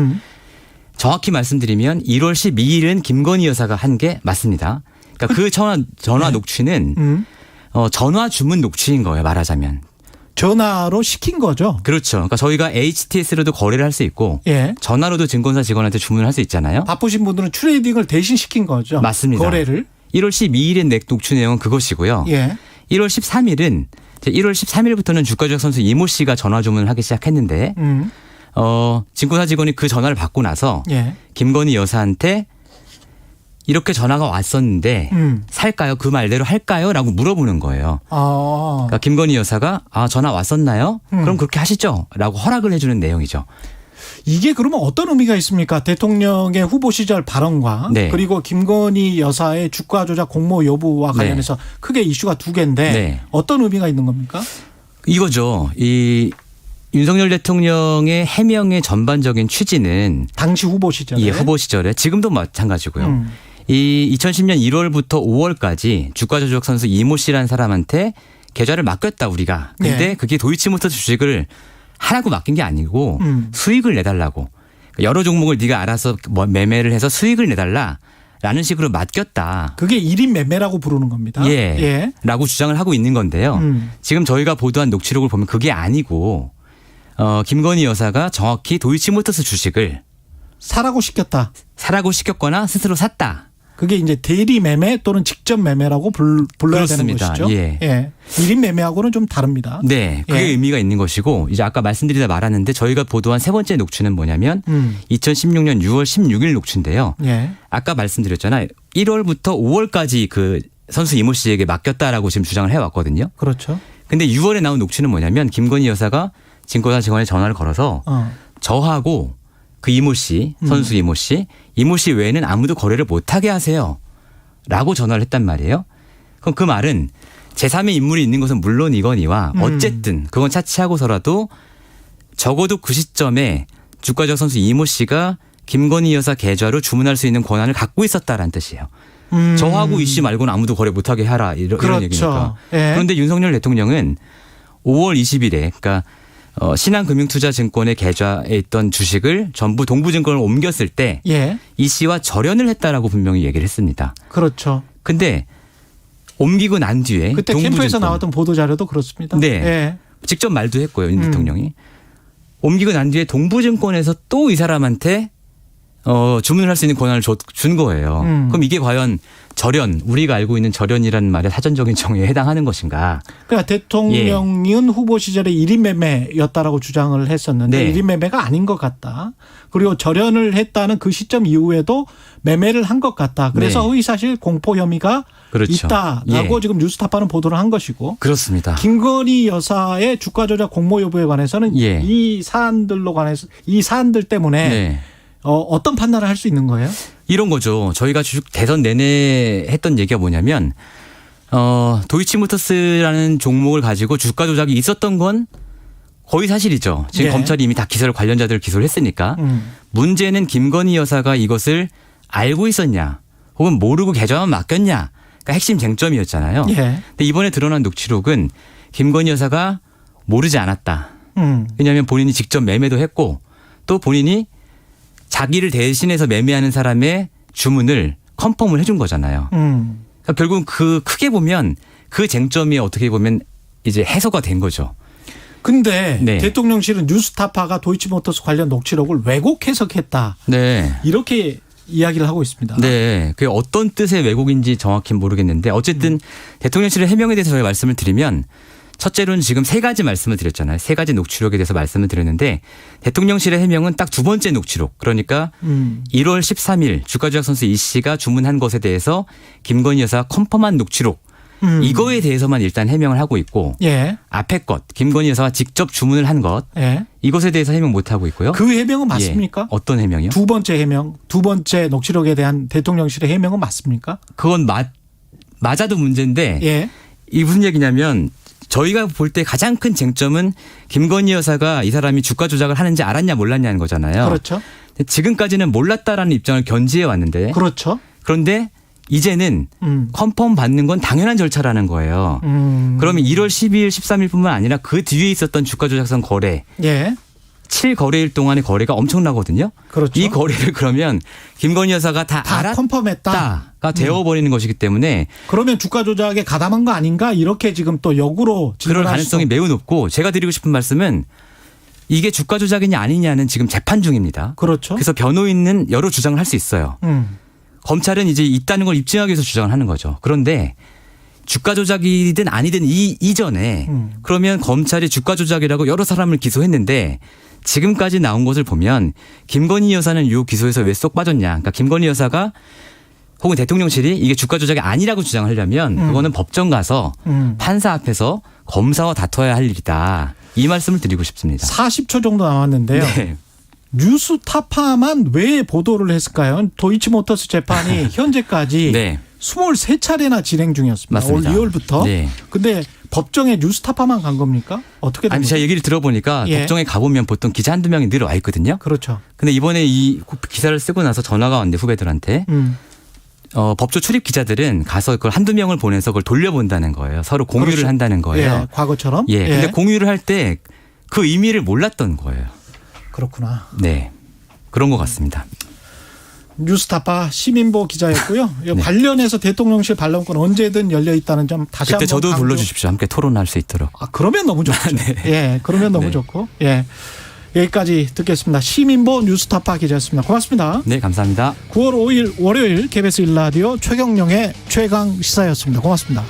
정확히 말씀드리면 1월 12일은 김건희 여사가 한 게 맞습니다. 그러니까 그 전화 녹취는 전화 주문 녹취인 거예요. 말하자면. 전화로 시킨 거죠? 그렇죠. 그러니까 저희가 HTS로도 거래를 할 수 있고 예. 전화로도 증권사 직원한테 주문을 할 수 있잖아요. 바쁘신 분들은 트레이딩을 대신 시킨 거죠? 맞습니다. 거래를. 1월 12일의 녹취 내용은 그것이고요. 예. 1월 13일은 1월 13일부터는 주가조작 선수 이모 씨가 전화 주문을 하기 시작했는데 증권사 직원이 그 전화를 받고 나서 예. 김건희 여사한테 이렇게 전화가 왔었는데 살까요? 그 말대로 할까요? 라고 물어보는 거예요. 그러니까 김건희 여사가 전화 왔었나요? 그럼 그렇게 하시죠. 라고 허락을 해주는 내용이죠. 이게 그러면 어떤 의미가 있습니까? 대통령의 후보 시절 발언과 네. 그리고 김건희 여사의 주가 조작 공모 여부와 관련해서 크게 이슈가 2개인데 네. 어떤 의미가 있는 겁니까? 이거죠. 이 윤석열 대통령의 해명의 전반적인 취지는 당시 후보 시절에 예, 후보 시절에 지금도 마찬가지고요. 이 2010년 1월부터 5월까지 주가 조작 선수 이모 씨라는 사람한테 계좌를 맡겼다 우리가. 근데 네. 그게 도이치모터스 주식을 하라고 맡긴 게 아니고 수익을 내달라고. 여러 종목을 네가 알아서 매매를 해서 수익을 내달라라는 식으로 맡겼다. 그게 1인 매매라고 부르는 겁니다. 예. 예. 라고 주장을 하고 있는 건데요. 지금 저희가 보도한 녹취록을 보면 그게 아니고 김건희 여사가 정확히 도이치모터스 주식을 사라고 시켰다. 사라고 시켰거나 스스로 샀다. 그게 이제 대리 매매 또는 직접 매매라고 불러야 그렇습니다. 되는 것이죠. 예. 예. 1인 매매하고는 좀 다릅니다. 네. 그게 예. 의미가 있는 것이고 이제 아까 말씀드리다 말았는데 저희가 보도한 3번째 녹취는 뭐냐면 2016년 6월 16일 녹취인데요. 예. 아까 말씀드렸잖아요. 1월부터 5월까지 그 선수 이모 씨에게 맡겼다라고 지금 주장을 해왔거든요. 그렇죠. 근데 6월에 나온 녹취는 뭐냐면 김건희 여사가 증권사 직원에 전화를 걸어서 저하고 그 이모 씨, 선수 이모 씨 외에는 아무도 거래를 못하게 하세요. 라고 전화를 했단 말이에요. 그럼 그 말은 제3의 인물이 있는 것은 물론이거니와 어쨌든 그건 차치하고서라도 적어도 그 시점에 주가조작 선수 이모 씨가 김건희 여사 계좌로 주문할 수 있는 권한을 갖고 있었다라는 뜻이에요. 저하고 이 씨 말고는 아무도 거래 못하게 하라 이런 그렇죠. 얘기니까. 예. 그런데 윤석열 대통령은 5월 20일에 그러니까 신한금융투자증권의 계좌에 있던 주식을 전부 동부증권을 옮겼을 때 이 씨와 절연을 했다라고 분명히 얘기를 했습니다. 그렇죠. 근데 옮기고 난 뒤에 그때 캠프에서 나왔던 보도자료도 그렇습니다. 네. 예. 직접 말도 했고요. 윤 대통령이. 옮기고 난 뒤에 동부증권에서 또 이 사람한테 주문을 할 수 있는 권한을 준 거예요. 그럼 이게 과연 절연, 우리가 알고 있는 절연이라는 말의 사전적인 정의에 해당하는 것인가? 그러니까 대통령은 후보 시절에 1인 매매였다라고 주장을 했었는데 1인 매매가 아닌 것 같다. 그리고 절연을 했다는 그 시점 이후에도 매매를 한 것 같다. 그래서 허위사실 공포 혐의가 그렇죠. 있다라고 지금 뉴스타파는 보도를 한 것이고. 그렇습니다. 김건희 여사의 주가 조작 공모 여부에 관해서는 이 사안들 때문에 어떤 판단을 할 수 있는 거예요? 이런 거죠. 저희가 대선 내내 했던 얘기가 뭐냐면 도이치모터스라는 종목을 가지고 주가 조작이 있었던 건 거의 사실이죠. 지금 예. 검찰이 이미 다 관련자들을 기소를 했으니까. 문제는 김건희 여사가 이것을 알고 있었냐 혹은 모르고 계좌만 맡겼냐. 그러니까 핵심 쟁점이었잖아요. 예. 근데 이번에 드러난 녹취록은 김건희 여사가 모르지 않았다. 왜냐하면 본인이 직접 매매도 했고 또 본인이 자기를 대신해서 매매하는 사람의 주문을 컨펌을 해준 거잖아요. 그러니까 결국은 그 크게 보면 그 쟁점이 어떻게 보면 이제 해소가 된 거죠. 근데 네. 대통령실은 뉴스타파가 도이치모터스 관련 녹취록을 왜곡 해석했다. 네. 이렇게 이야기를 하고 있습니다. 네. 그게 어떤 뜻의 왜곡인지 정확히 모르겠는데 어쨌든 대통령실의 해명에 대해서 저희가 말씀을 드리면 첫째로는 지금 3가지 말씀을 드렸잖아요. 3가지 녹취록에 대해서 말씀을 드렸는데 대통령실의 해명은 딱 2번째 녹취록. 그러니까 1월 13일 주가조작 선수 이 씨가 주문한 것에 대해서 김건희 여사가 컨펌한 녹취록. 이거에 대해서만 일단 해명을 하고 있고 예. 앞에 것 김건희 여사가 직접 주문을 한 것 예. 이것에 대해서 해명 못 하고 있고요. 그 해명은 맞습니까? 예. 어떤 해명이요? 2번째 해명, 2번째 녹취록에 대한 대통령실의 해명은 맞습니까? 그건 맞아도 문제인데 예. 이게 무슨 얘기냐면 저희가 볼 때 가장 큰 쟁점은 김건희 여사가 이 사람이 주가 조작을 하는지 알았냐 몰랐냐는 거잖아요. 그렇죠. 지금까지는 몰랐다라는 입장을 견지해 왔는데 그렇죠. 그런데 이제는 컨펌 받는 건 당연한 절차라는 거예요. 그러면 1월 12일, 13일뿐만 아니라 그 뒤에 있었던 주가 조작선 거래. 예. 7거래일 동안의 거래가 엄청나거든요. 그렇죠. 이 거래를 그러면 김건희 여사가 다 컨펌했다가 되어버리는 것이기 때문에 그러면 주가 조작에 가담한 거 아닌가 이렇게 지금 또 역으로 그럴 가능성이 매우 높고 제가 드리고 싶은 말씀은 이게 주가 조작이냐 아니냐는 지금 재판 중입니다. 그렇죠. 그래서 변호인은 여러 주장을 할 수 있어요. 검찰은 이제 있다는 걸 입증하기 위해서 주장을 하는 거죠. 그런데 주가 조작이든 아니든 이전에 그러면 검찰이 주가 조작이라고 여러 사람을 기소했는데 지금까지 나온 것을 보면 김건희 여사는 이 기소에서 왜 쏙 빠졌냐. 그러니까 김건희 여사가 혹은 대통령실이 이게 주가 조작이 아니라고 주장하려면 그거는 법정 가서 판사 앞에서 검사와 다퉈야 할 일이다. 이 말씀을 드리고 싶습니다. 40초 정도 남았는데요. 네. 뉴스타파만 왜 보도를 했을까요? 도이치모터스 재판이 현재까지 네. 23차례나 진행 중이었습니다. 맞습니다. 올 2월부터. 네. 근데 법정에 뉴스타파만 간 겁니까? 어떻게 된 아니, 거죠? 제가 얘기를 들어보니까 예. 법정에 가보면 보통 기자 한두 명이 늘 와 있거든요. 그렇죠. 근데 이번에 이 기사를 쓰고 나서 전화가 왔는데 후배들한테 법조 출입 기자들은 가서 그걸 한두 명을 보내서 그걸 돌려본다는 거예요. 서로 공유를 그렇죠. 한다는 거예요. 예, 과거처럼. 예. 근데 공유를 할 때 그 의미를 몰랐던 거예요. 그렇구나. 네. 그런 것 같습니다. 뉴스타파 시민보 기자였고요. 관련해서 대통령실 반론권 언제든 열려 있다는 점 다시 그때 한번 저도 불러주십시오. 함께 토론할 수 있도록. 그러면 너무 좋죠. 네. 예, 그러면 너무 네. 좋고. 예. 여기까지 듣겠습니다. 시민보 뉴스타파 기자였습니다. 고맙습니다. 네, 감사합니다. 9월 5일 월요일 KBS 1라디오 최경영의 최강 시사였습니다. 고맙습니다.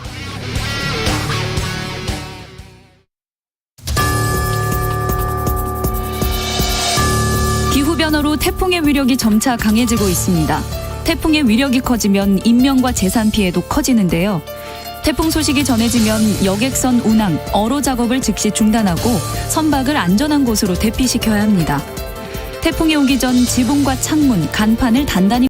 기후변화로 태풍의 위력이 점차 강해지고 있습니다. 태풍의 위력이 커지면 인명과 재산 피해도 커지는데요. 태풍 소식이 전해지면 여객선 운항, 어로 작업을 즉시 중단하고 선박을 안전한 곳으로 대피시켜야 합니다. 태풍이 오기 전 지붕과 창문, 간판을 단단히